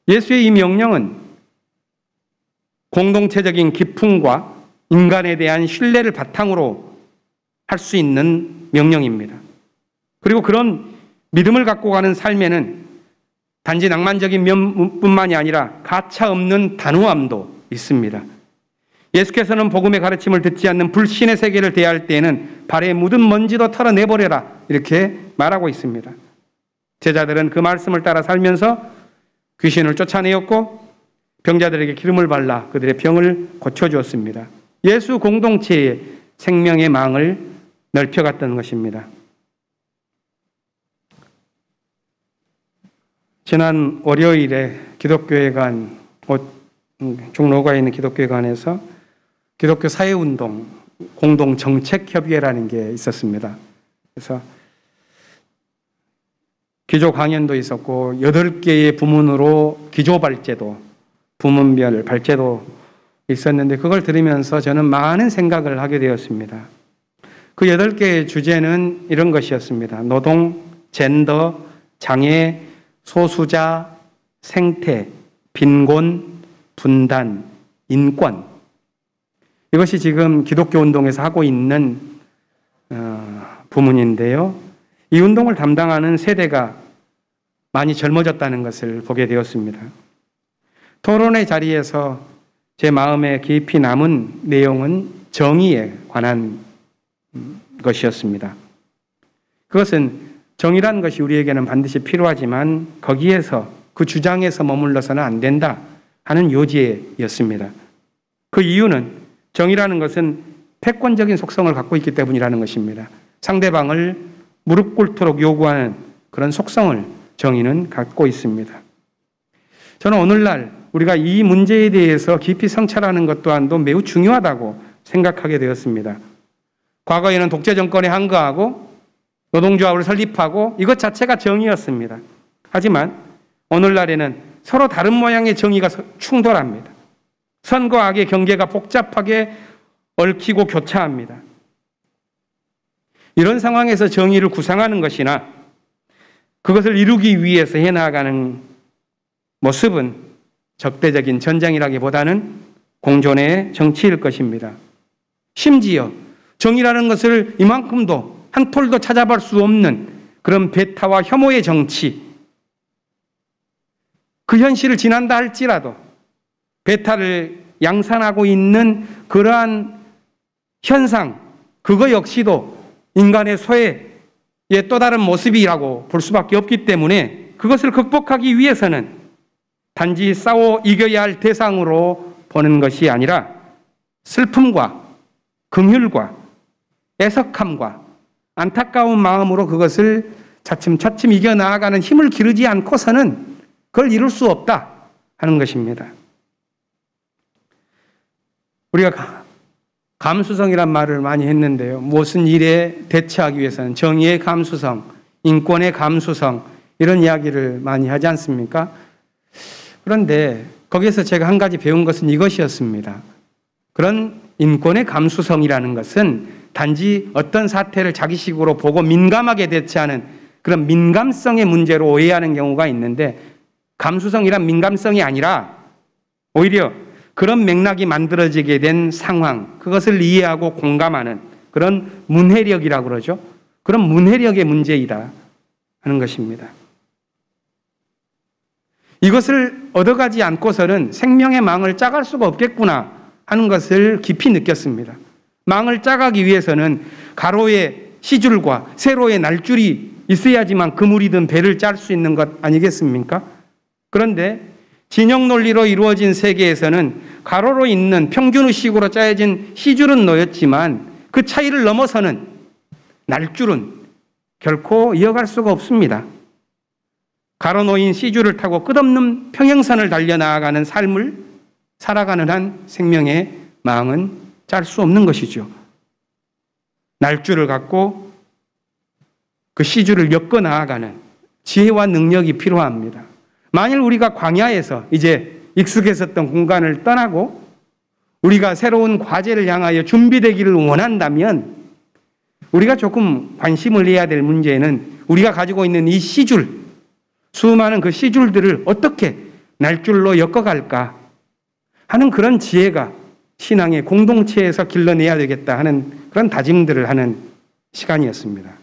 예수의 이 명령은 공동체적인 기품과 인간에 대한 신뢰를 바탕으로 할 수 있는 명령입니다. 그리고 그런 믿음을 갖고 가는 삶에는 단지 낭만적인 면뿐만이 아니라 가차없는 단호함도 있습니다. 예수께서는 복음의 가르침을 듣지 않는 불신의 세계를 대할 때에는 발에 묻은 먼지도 털어내버려라 이렇게 말하고 있습니다. 제자들은 그 말씀을 따라 살면서 귀신을 쫓아내었고 병자들에게 기름을 발라 그들의 병을 고쳐주었습니다. 예수 공동체의 생명의 망을 넓혀갔던 것입니다. 지난 월요일에 기독교회관, 종로가에 있는 기독교회관에서 기독교 사회운동 공동정책협의회라는 게 있었습니다. 그래서 기조 강연도 있었고 8개의 부문으로 기조발제도, 부문별 발제도 있었는데 그걸 들으면서 저는 많은 생각을 하게 되었습니다. 그 8개의 주제는 이런 것이었습니다. 노동, 젠더, 장애, 소수자, 생태, 빈곤, 분단, 인권. 이것이 지금 기독교 운동에서 하고 있는 부문인데요. 이 운동을 담당하는 세대가 많이 젊어졌다는 것을 보게 되었습니다. 토론의 자리에서 제 마음에 깊이 남은 내용은 정의에 관한 것이었습니다. 그것은 정의라는 것이 우리에게는 반드시 필요하지만 거기에서 그 주장에서 머물러서는 안 된다 하는 요지였습니다. 그 이유는 정의라는 것은 패권적인 속성을 갖고 있기 때문이라는 것입니다. 상대방을 무릎 꿇도록 요구하는 그런 속성을 정의는 갖고 있습니다. 저는 오늘날 우리가 이 문제에 대해서 깊이 성찰하는 것 또한도 매우 중요하다고 생각하게 되었습니다. 과거에는 독재 정권에 항거하고 노동조합을 설립하고 이것 자체가 정의였습니다. 하지만 오늘날에는 서로 다른 모양의 정의가 충돌합니다. 선과 악의 경계가 복잡하게 얽히고 교차합니다. 이런 상황에서 정의를 구상하는 것이나 그것을 이루기 위해서 해나가는 모습은 적대적인 전쟁이라기보다는 공존의 정치일 것입니다. 심지어 정의라는 것을 이만큼도 한 톨도 찾아볼 수 없는 그런 배타와 혐오의 정치, 그 현실을 지난다 할지라도 배타를 양산하고 있는 그러한 현상, 그거 역시도 인간의 소외의 또 다른 모습이라고 볼 수밖에 없기 때문에 그것을 극복하기 위해서는 단지 싸워 이겨야 할 대상으로 보는 것이 아니라 슬픔과 긍휼과 애석함과 안타까운 마음으로 그것을 차츰차츰 이겨나가는 힘을 기르지 않고서는 그걸 이룰 수 없다 하는 것입니다. 우리가 감수성이란 말을 많이 했는데요. 무슨 일에 대처하기 위해서는 정의의 감수성, 인권의 감수성 이런 이야기를 많이 하지 않습니까? 그런데 거기에서 제가 한 가지 배운 것은 이것이었습니다. 그런 인권의 감수성이라는 것은 단지 어떤 사태를 자기식으로 보고 민감하게 대처하는 그런 민감성의 문제로 오해하는 경우가 있는데 감수성이란 민감성이 아니라 오히려 그런 맥락이 만들어지게 된 상황, 그것을 이해하고 공감하는 그런 문해력이라고 그러죠. 그런 문해력의 문제이다 하는 것입니다. 이것을 얻어가지 않고서는 생명의 망을 짜갈 수가 없겠구나 하는 것을 깊이 느꼈습니다. 망을 짜가기 위해서는 가로의 시줄과 세로의 날줄이 있어야지만 그물이든 배를 짤 수 있는 것 아니겠습니까? 그런데 진영 논리로 이루어진 세계에서는 가로로 있는 평균의식으로 짜여진 시줄은 놓였지만 그 차이를 넘어서는 날줄은 결코 이어갈 수가 없습니다. 가로 놓인 시줄을 타고 끝없는 평행선을 달려나가는 삶을 살아가는 한 생명의 망은 짤 수 없는 것이죠. 날줄을 갖고 그 시주를 엮어 나아가는 지혜와 능력이 필요합니다. 만일 우리가 광야에서 이제 익숙했었던 공간을 떠나고 우리가 새로운 과제를 향하여 준비되기를 원한다면 우리가 조금 관심을 해야 될 문제는 우리가 가지고 있는 이 시줄, 수많은 그 시줄들을 어떻게 날줄로 엮어갈까 하는 그런 지혜가 신앙의 공동체에서 길러내야 되겠다 하는 그런 다짐들을 하는 시간이었습니다.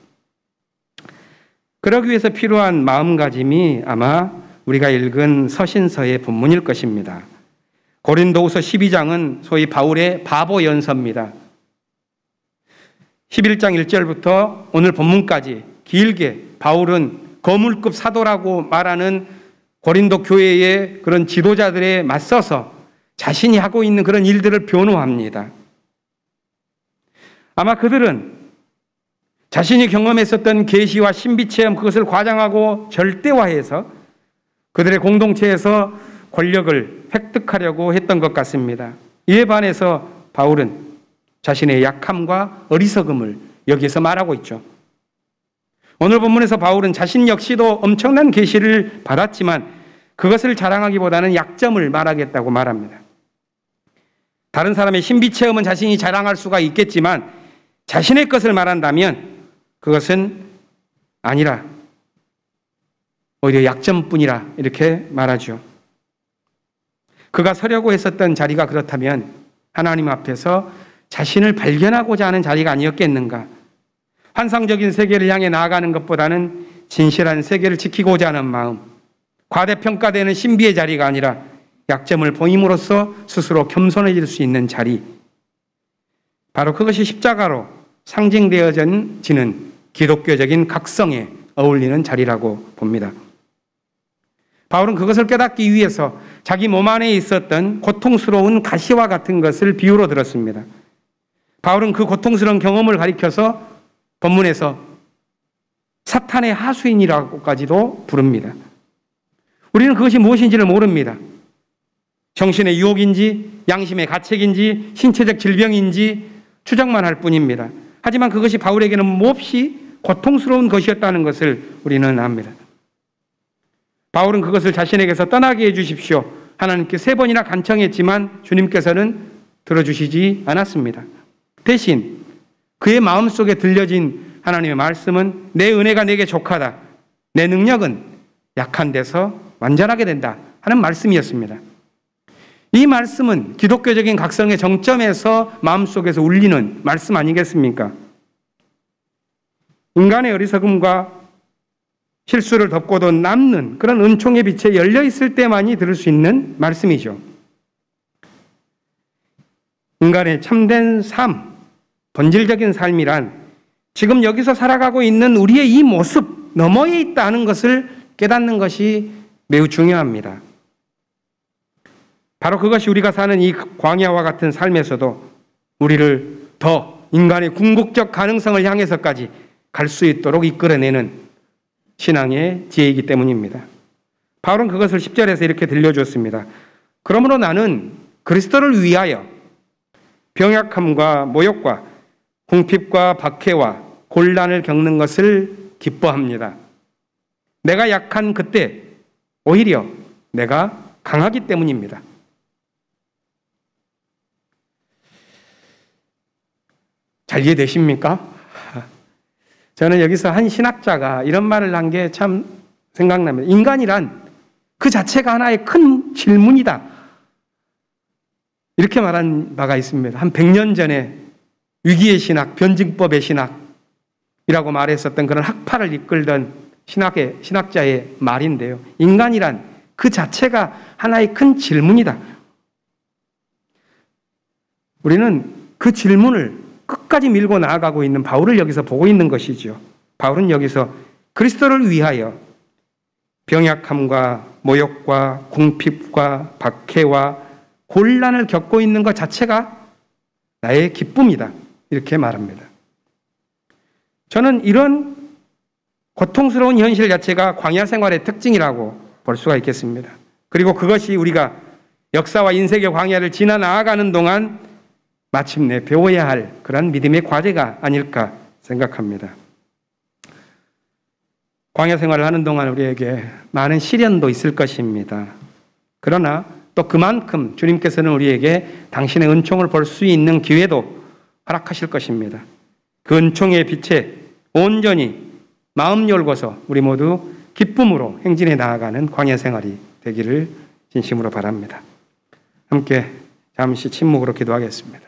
그러기 위해서 필요한 마음가짐이 아마 우리가 읽은 서신서의 본문일 것입니다. 고린도후서 12장은 소위 바울의 바보 연서입니다. 11장 1절부터 오늘 본문까지 길게 바울은 거물급 사도라고 말하는 고린도 교회의 그런 지도자들에 맞서서 자신이 하고 있는 그런 일들을 변호합니다. 아마 그들은 자신이 경험했었던 계시와 신비체험 그것을 과장하고 절대화해서 그들의 공동체에서 권력을 획득하려고 했던 것 같습니다. 이에 반해서 바울은 자신의 약함과 어리석음을 여기에서 말하고 있죠. 오늘 본문에서 바울은 자신 역시도 엄청난 계시를 받았지만 그것을 자랑하기보다는 약점을 말하겠다고 말합니다. 다른 사람의 신비체험은 자신이 자랑할 수가 있겠지만 자신의 것을 말한다면 그것은 아니라 오히려 약점뿐이라 이렇게 말하죠. 그가 서려고 했었던 자리가 그렇다면 하나님 앞에서 자신을 발견하고자 하는 자리가 아니었겠는가. 환상적인 세계를 향해 나아가는 것보다는 진실한 세계를 지키고자 하는 마음, 과대평가되는 신비의 자리가 아니라 약점을 보임으로써 스스로 겸손해질 수 있는 자리, 바로 그것이 십자가로 상징되어지는 기독교적인 각성에 어울리는 자리라고 봅니다. 바울은 그것을 깨닫기 위해서 자기 몸 안에 있었던 고통스러운 가시와 같은 것을 비유로 들었습니다. 바울은 그 고통스러운 경험을 가리켜서 본문에서 사탄의 하수인이라고까지도 부릅니다. 우리는 그것이 무엇인지를 모릅니다. 정신의 유혹인지 양심의 가책인지 신체적 질병인지 추정만 할 뿐입니다. 하지만 그것이 바울에게는 몹시 고통스러운 것이었다는 것을 우리는 압니다. 바울은 그것을 자신에게서 떠나게 해주십시오. 하나님께 3번이나 간청했지만 주님께서는 들어주시지 않았습니다. 대신 그의 마음속에 들려진 하나님의 말씀은 내 은혜가 내게 족하다. 내 능력은 약한 데서 완전하게 된다 하는 말씀이었습니다. 이 말씀은 기독교적인 각성의 정점에서 마음속에서 울리는 말씀 아니겠습니까? 인간의 어리석음과 실수를 덮고도 남는 그런 은총의 빛에 열려 있을 때만이 들을 수 있는 말씀이죠. 인간의 참된 삶, 본질적인 삶이란 지금 여기서 살아가고 있는 우리의 이 모습 너머에 있다는 것을 깨닫는 것이 매우 중요합니다. 바로 그것이 우리가 사는 이 광야와 같은 삶에서도 우리를 더 인간의 궁극적 가능성을 향해서까지 갈 수 있도록 이끌어내는 신앙의 지혜이기 때문입니다. 바울은 그것을 10절에서 이렇게 들려줬습니다. 그러므로 나는 그리스도를 위하여 병약함과 모욕과 궁핍과 박해와 곤란을 겪는 것을 기뻐합니다. 내가 약한 그때 오히려 내가 강하기 때문입니다. 잘 이해되십니까? 저는 여기서 한 신학자가 이런 말을 한 게 참 생각납니다. 인간이란 그 자체가 하나의 큰 질문이다. 이렇게 말한 바가 있습니다. 한 100년 전에 위기의 신학, 변증법의 신학이라고 말했었던 그런 학파를 이끌던 신학자의 말인데요. 인간이란 그 자체가 하나의 큰 질문이다. 우리는 그 질문을 끝까지 밀고 나아가고 있는 바울을 여기서 보고 있는 것이죠. 바울은 여기서 그리스도를 위하여 병약함과 모욕과 궁핍과 박해와 곤란을 겪고 있는 것 자체가 나의 기쁨이다. 이렇게 말합니다. 저는 이런 고통스러운 현실 자체가 광야 생활의 특징이라고 볼 수가 있겠습니다. 그리고 그것이 우리가 역사와 인생의 광야를 지나 나아가는 동안 마침내 배워야 할 그런 믿음의 과제가 아닐까 생각합니다. 광야 생활을 하는 동안 우리에게 많은 시련도 있을 것입니다. 그러나 또 그만큼 주님께서는 우리에게 당신의 은총을 볼 수 있는 기회도 허락하실 것입니다. 그 은총의 빛에 온전히 마음 열고서 우리 모두 기쁨으로 행진해 나아가는 광야 생활이 되기를 진심으로 바랍니다. 함께 잠시 침묵으로 기도하겠습니다.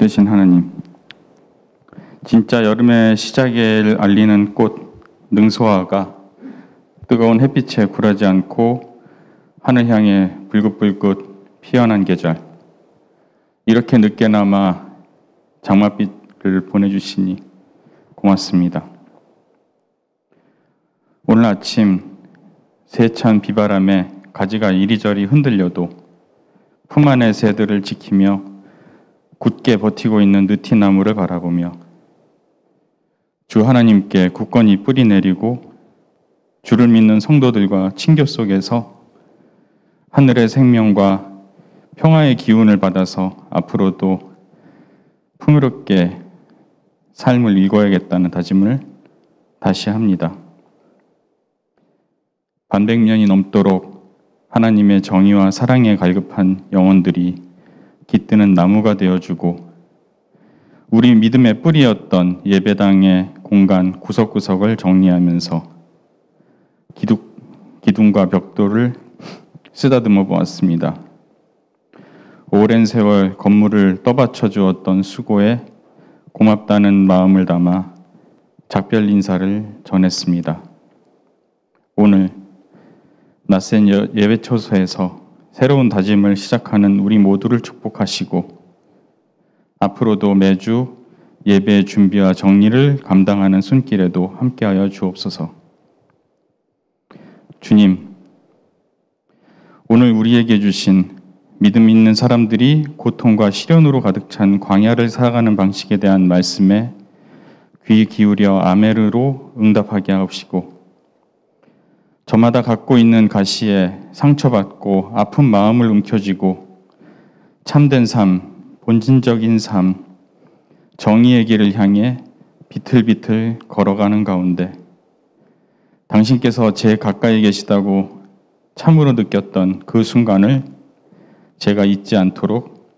되신 하나님, 진짜 여름의 시작을 알리는 꽃 능소화가 뜨거운 햇빛에 굴하지 않고 하늘 향해 불긋불긋 피어난 계절, 이렇게 늦게나마 장맛빛을 보내주시니 고맙습니다. 오늘 아침 세찬 비바람에 가지가 이리저리 흔들려도 품 안의 새들을 지키며 굳게 버티고 있는 느티나무를 바라보며 주 하나님께 굳건히 뿌리 내리고 주를 믿는 성도들과 친교 속에서 하늘의 생명과 평화의 기운을 받아서 앞으로도 풍요롭게 삶을 이어야겠다는 다짐을 다시 합니다. 반백년이 넘도록 하나님의 정의와 사랑에 갈급한 영혼들이 깃드는 나무가 되어주고 우리 믿음의 뿌리였던 예배당의 공간 구석구석을 정리하면서 기둥과 벽돌을 쓰다듬어 보았습니다. 오랜 세월 건물을 떠받쳐 주었던 수고에 고맙다는 마음을 담아 작별 인사를 전했습니다. 오늘 낯선 예배 처소에서 새로운 다짐을 시작하는 우리 모두를 축복하시고 앞으로도 매주 예배의 준비와 정리를 감당하는 손길에도 함께하여 주옵소서. 주님, 오늘 우리에게 주신 믿음 있는 사람들이 고통과 시련으로 가득 찬 광야를 살아가는 방식에 대한 말씀에 귀 기울여 아멘으로 응답하게 하옵시고 저마다 갖고 있는 가시에 상처받고 아픈 마음을 움켜쥐고 참된 삶, 본진적인 삶, 정의의 길을 향해 비틀비틀 걸어가는 가운데 당신께서 제 가까이 계시다고 참으로 느꼈던 그 순간을 제가 잊지 않도록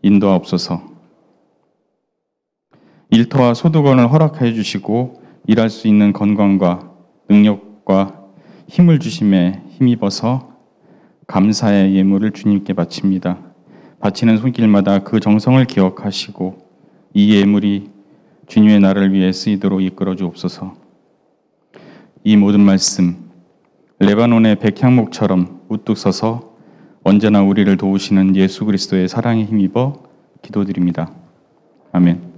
인도하옵소서. 일터와 소득원을 허락해 주시고 일할 수 있는 건강과 능력과 힘을 주심에 힘입어서 감사의 예물을 주님께 바칩니다. 바치는 손길마다 그 정성을 기억하시고 이 예물이 주님의 나를 위해 쓰이도록 이끌어 주옵소서. 이 모든 말씀 레바논의 백향목처럼 우뚝 서서 언제나 우리를 도우시는 예수 그리스도의 사랑에 힘입어 기도드립니다. 아멘.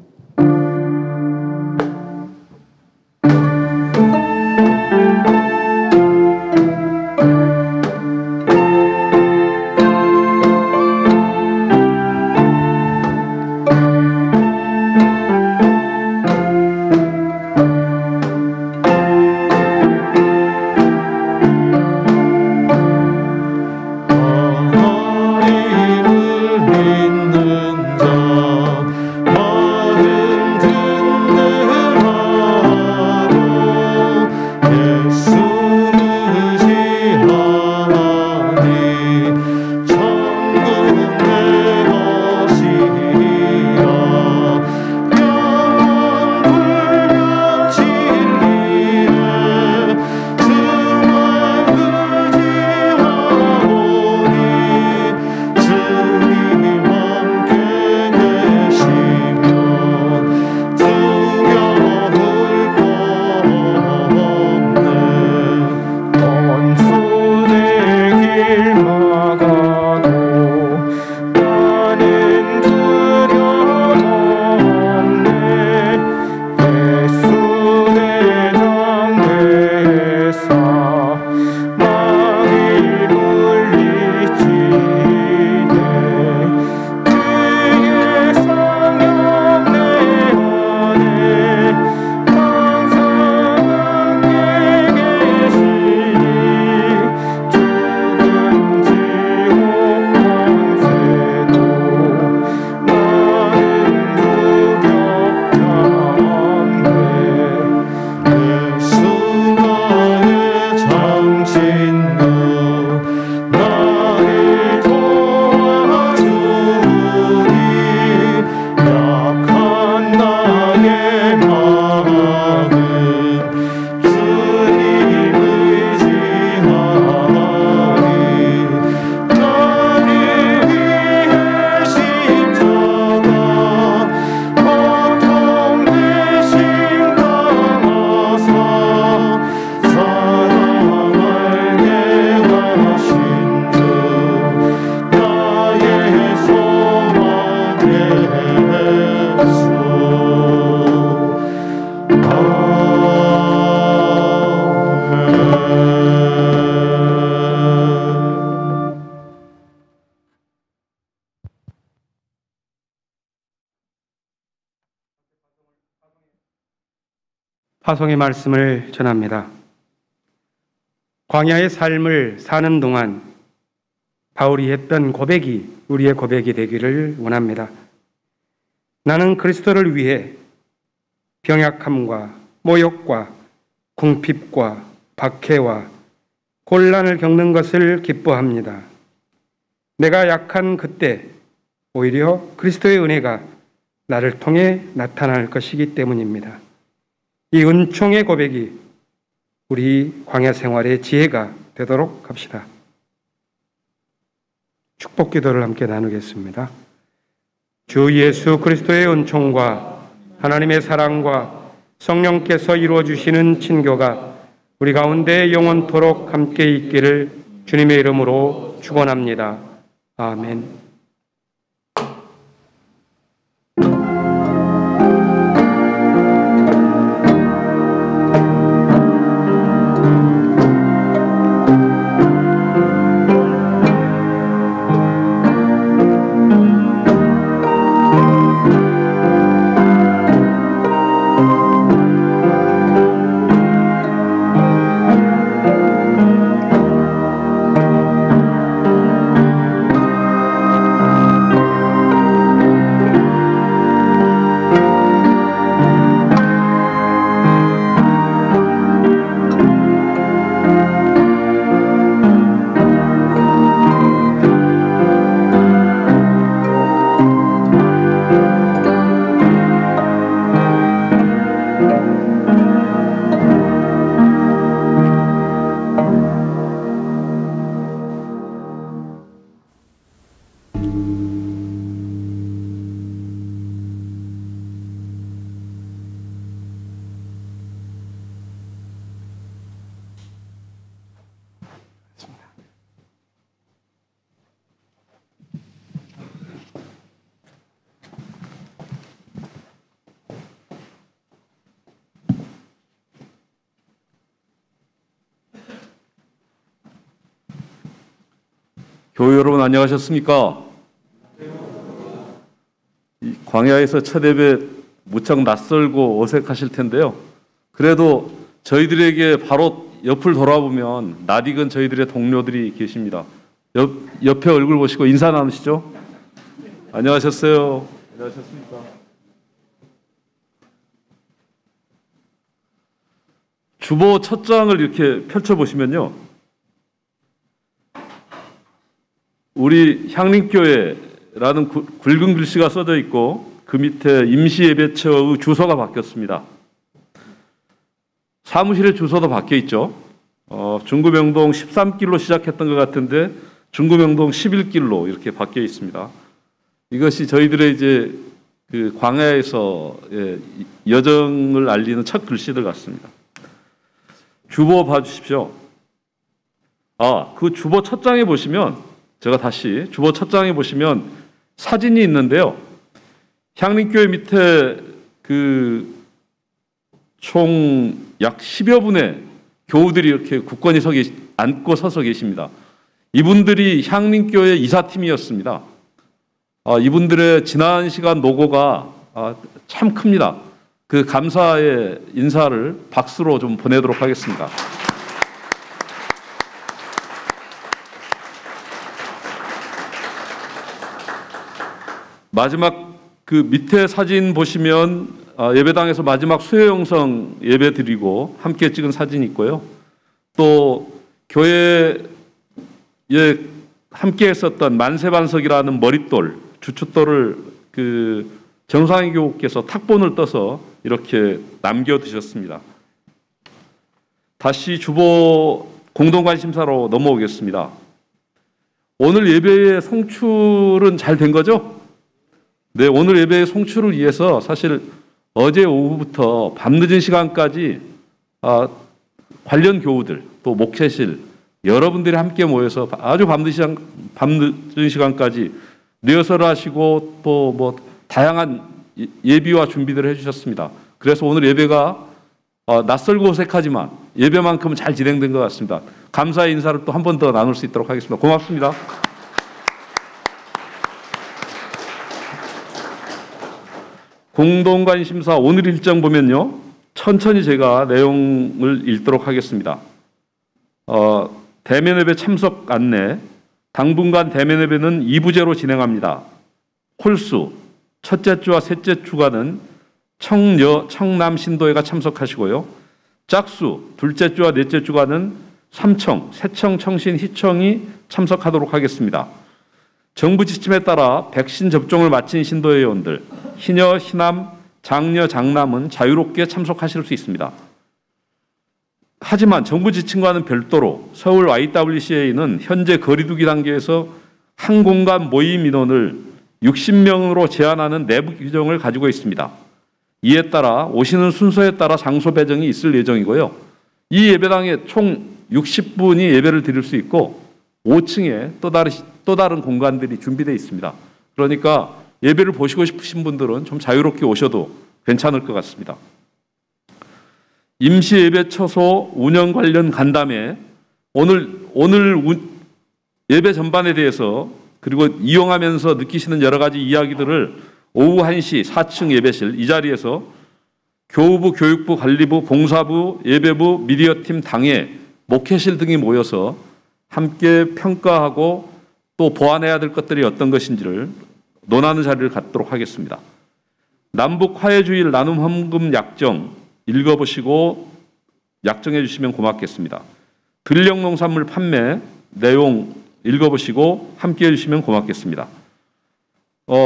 파송의 말씀을 전합니다. 광야의 삶을 사는 동안 바울이 했던 고백이 우리의 고백이 되기를 원합니다. 나는 그리스도를 위해 병약함과 모욕과 궁핍과 박해와 곤란을 겪는 것을 기뻐합니다. 내가 약한 그때 오히려 그리스도의 은혜가 나를 통해 나타날 것이기 때문입니다. 이 은총의 고백이 우리 광야 생활의 지혜가 되도록 합시다. 축복 기도를 함께 나누겠습니다. 주 예수 그리스도의 은총과 하나님의 사랑과 성령께서 이루어 주시는 친교가 우리 가운데 영원토록 함께 있기를 주님의 이름으로 축원합니다. 아멘. 교회 여러분 안녕하셨습니까? 이 광야에서 첫 예배 무척 낯설고 어색하실 텐데요. 그래도 저희들에게 바로 옆을 돌아보면 낯익은 저희들의 동료들이 계십니다. 옆에 얼굴 보시고 인사 나누시죠. 안녕하셨어요. 안녕하셨습니까? 주보 첫 장을 이렇게 펼쳐보시면요. 우리 향림교회라는 굵은 글씨가 써져 있고 그 밑에 임시예배처의 주소가 바뀌었습니다. 사무실의 주소도 바뀌어 있죠. 중구명동 13길로 시작했던 것 같은데 중구명동 11길로 이렇게 바뀌어 있습니다. 이것이 저희들의 이제 그 광야에서 여정을 알리는 첫 글씨들 같습니다. 주보 봐주십시오. 그 주보 첫 장에 보시면 제가 다시 주보 첫 장에 보시면 사진이 있는데요. 향림교회 밑에 그 총 약 10여 분의 교우들이 이렇게 굳건히 앉고 서서 계십니다. 이분들이 향림교회 이사팀이었습니다. 이분들의 지난 시간 노고가 참 큽니다. 그 감사의 인사를 박수로 좀 보내도록 하겠습니다. 마지막 그 밑에 사진 보시면 예배당에서 마지막 수요 영성 예배 드리고 함께 찍은 사진이 있고요. 또 교회에 함께 했었던 만세반석이라는 머릿돌, 주춧돌을 그 정상희 교우께서 탁본을 떠서 이렇게 남겨두셨습니다. 다시 주보 공동관심사로 넘어오겠습니다. 오늘 예배의 송출은 잘 된 거죠? 네, 오늘 예배의 송출을 위해서 사실 어제 오후부터 밤늦은 시간까지 관련 교우들 또 목회실 여러분들이 함께 모여서 아주 밤늦은 시간까지 리허설을 하시고 또 뭐 다양한 예비와 준비들을 해주셨습니다. 그래서 오늘 예배가 낯설고 어색하지만 예배만큼은 잘 진행된 것 같습니다. 감사의 인사를 또 한 번 더 나눌 수 있도록 하겠습니다. 고맙습니다. 공동관심사 오늘 일정 보면요. 천천히 제가 내용을 읽도록 하겠습니다. 대면 예배 참석 안내. 당분간 대면 예배는 2부제로 진행합니다. 홀수, 첫째 주와 셋째 주간은 청여, 청남 신도회가 참석하시고요. 짝수, 둘째 주와 넷째 주간은 삼청, 세청, 청신, 희청이 참석하도록 하겠습니다. 정부 지침에 따라 백신 접종을 마친 신도회원들, 희녀, 희남, 장녀, 장남은 자유롭게 참석하실 수 있습니다. 하지만 정부 지침과는 별도로 서울 YWCA는 현재 거리두기 단계에서 한 공간 모임 인원을 60명으로 제한하는 내부 규정을 가지고 있습니다. 이에 따라 오시는 순서에 따라 장소 배정이 있을 예정이고요. 이 예배당에 총 60분이 예배를 드릴 수 있고 5층에 또 다른 공간들이 준비되어 있습니다. 그러니까 예배를 보시고 싶으신 분들은 좀 자유롭게 오셔도 괜찮을 것 같습니다. 임시 예배 처소 운영 관련 간담회, 오늘 예배 전반에 대해서 그리고 이용하면서 느끼시는 여러 가지 이야기들을 오후 1시 4층 예배실 이 자리에서 교우부, 교육부, 관리부, 봉사부, 예배부, 미디어팀, 당회, 목회실 등이 모여서 함께 평가하고 또 보완해야 될 것들이 어떤 것인지를 논하는 자리를 갖도록 하겠습니다. 남북 화해주일 나눔 헌금 약정 읽어보시고 약정해 주시면 고맙겠습니다. 들녘 농산물 판매 내용 읽어보시고 함께 해주시면 고맙겠습니다.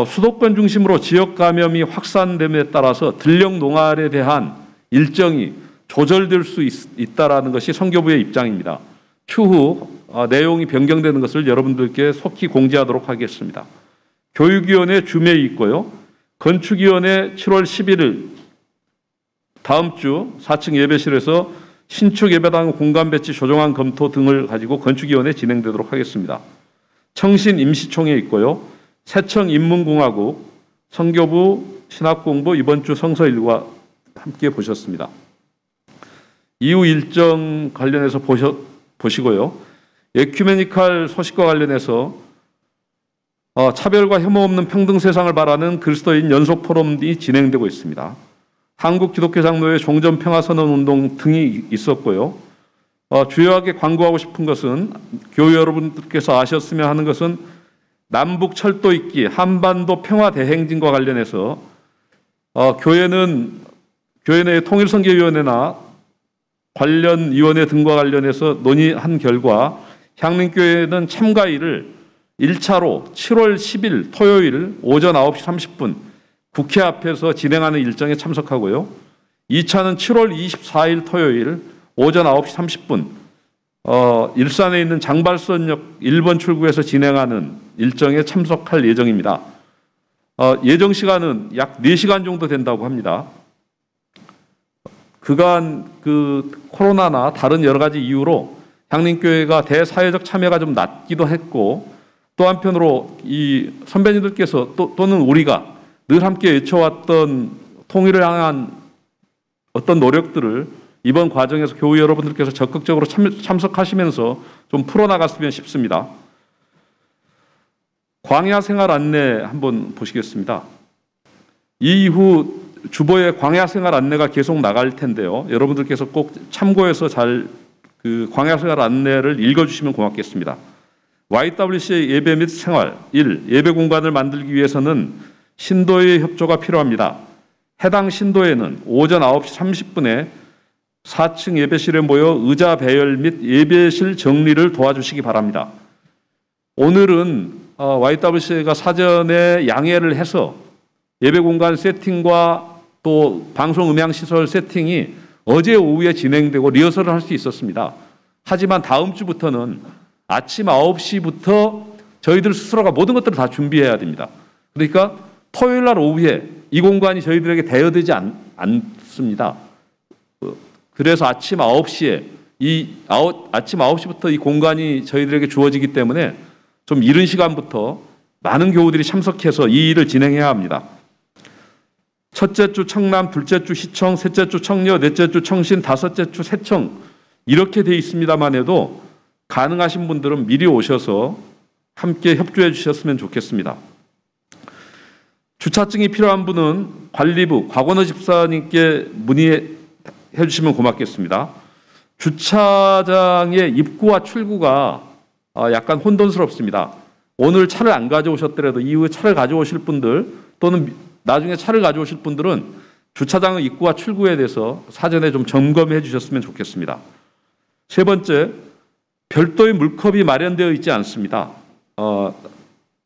수도권 중심으로 지역 감염이 확산됨에 따라서 들녘 농활에 대한 일정이 조절될 수 있다라는 것이 선교부의 입장입니다. 추후 내용이 변경되는 것을 여러분들께 속히 공지하도록 하겠습니다. 교육위원회 주매이 있고요. 건축위원회 7월 11일 다음 주 4층 예배실에서 신축 예배당 공간 배치 조정안 검토 등을 가지고 건축위원회 진행되도록 하겠습니다. 청신 임시총회 있고요. 세청 인문공화국, 선교부 신학공부 이번 주 성서일과 함께 보셨습니다. 이후 일정 관련해서 보시고요. 에큐메니칼 소식과 관련해서 차별과 혐오 없는 평등 세상을 바라는 그리스도인 연속 포럼이 진행되고 있습니다. 한국기독교장로회 종전평화선언운동 등이 있었고요. 주요하게 광고하고 싶은 것은 교회 여러분들께서 아셨으면 하는 것은 남북 철도 잇기 한반도 평화 대행진과 관련해서 교회 내 통일선교위원회나 관련 위원회 등과 관련해서 논의한 결과 향림교회는 참가일을 1차로 7월 10일 토요일 오전 9시 30분 국회 앞에서 진행하는 일정에 참석하고요. 2차는 7월 24일 토요일 오전 9시 30분 일산에 있는 장발선역 1번 출구에서 진행하는 일정에 참석할 예정입니다. 예정 시간은 약 4시간 정도 된다고 합니다. 그간 코로나나 다른 여러 가지 이유로 향림교회가 대사회적 참여가 좀 낮기도 했고 또 한편으로 이 선배님들께서 또는 우리가 늘 함께 외쳐왔던 통일을 향한 어떤 노력들을 이번 과정에서 교우 여러분들께서 적극적으로 참석하시면서 좀 풀어나갔으면 싶습니다. 광야 생활 안내 한번 보시겠습니다. 이후 주보에 광야 생활 안내가 계속 나갈 텐데요. 여러분들께서 꼭 참고해서 잘 광야 생활 안내를 읽어주시면 고맙겠습니다. YWCA 예배 및 생활 1. 예배 공간을 만들기 위해서는 신도의 협조가 필요합니다. 해당 신도에는 오전 9시 30분에 4층 예배실에 모여 의자 배열 및 예배실 정리를 도와주시기 바랍니다. 오늘은 YWCA가 사전에 양해를 해서 예배 공간 세팅과 또 방송 음향 시설 세팅이 어제 오후에 진행되고 리허설을 할 수 있었습니다. 하지만 다음 주부터는 아침 9시부터 저희들 스스로가 모든 것들을 다 준비해야 됩니다. 그러니까 토요일 날 오후에 이 공간이 저희들에게 대여되지 않습니다. 그래서 아침 9시에 아침 9시부터 이 공간이 저희들에게 주어지기 때문에 좀 이른 시간부터 많은 교우들이 참석해서 이 일을 진행해야 합니다. 첫째 주 청남, 둘째 주 시청, 셋째 주 청려, 넷째 주 청신, 다섯째 주 세청 이렇게 돼 있습니다만 해도 가능하신 분들은 미리 오셔서 함께 협조해 주셨으면 좋겠습니다. 주차증이 필요한 분은 관리부 곽원호 집사님께 문의 해주시면 고맙겠습니다. 주차장의 입구와 출구가 약간 혼돈스럽습니다. 오늘 차를 안 가져오셨더라도 이후에 차를 가져오실 분들 또는 나중에 차를 가져오실 분들은 주차장 입구와 출구에 대해서 사전에 좀 점검해 주셨으면 좋겠습니다. 세 번째, 별도의 물컵이 마련되어 있지 않습니다.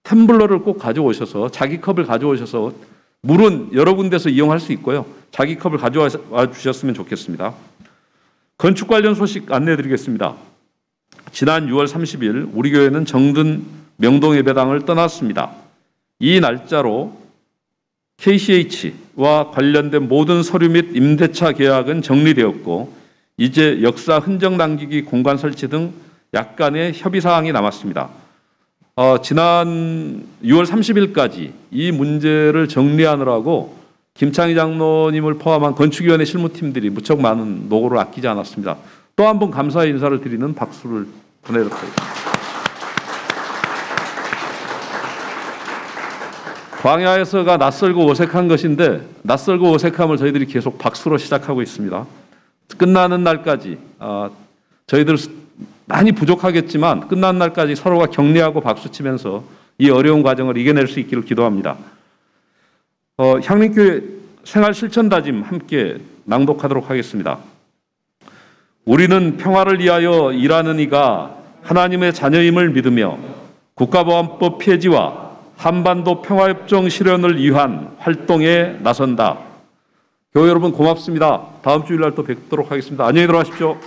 텀블러를 꼭 가져오셔서 자기 컵을 가져오셔서 물은 여러 군데서 이용할 수 있고요. 자기 컵을 가져와 주셨으면 좋겠습니다. 건축 관련 소식 안내해 드리겠습니다. 지난 6월 30일 우리 교회는 정든 명동예배당을 떠났습니다. 이 날짜로 KCH와 관련된 모든 서류 및 임대차 계약은 정리되었고 이제 역사 흔적 남기기 공간 설치 등 약간의 협의 사항이 남았습니다. 지난 6월 30일까지 이 문제를 정리하느라고 김창희 장로님을 포함한 건축위원회 실무팀들이 무척 많은 노고를 아끼지 않았습니다. 또 한 번 감사의 인사를 드리는 박수를 보내도록 하겠습니다. 광야에서가 낯설고 어색한 것인데 낯설고 어색함을 저희들이 계속 박수로 시작하고 있습니다. 끝나는 날까지 저희들 많이 부족하겠지만 끝난 날까지 서로가 격려하고 박수치면서 이 어려운 과정을 이겨낼 수 있기를 기도합니다. 향림교회 생활실천다짐 함께 낭독하도록 하겠습니다. 우리는 평화를 위하여 일하는 이가 하나님의 자녀임을 믿으며 국가보안법 폐지와 한반도 평화협정 실현을 위한 활동에 나선다. 교회 여러분 고맙습니다. 다음 주일날 또 뵙도록 하겠습니다. 안녕히 들어가십시오.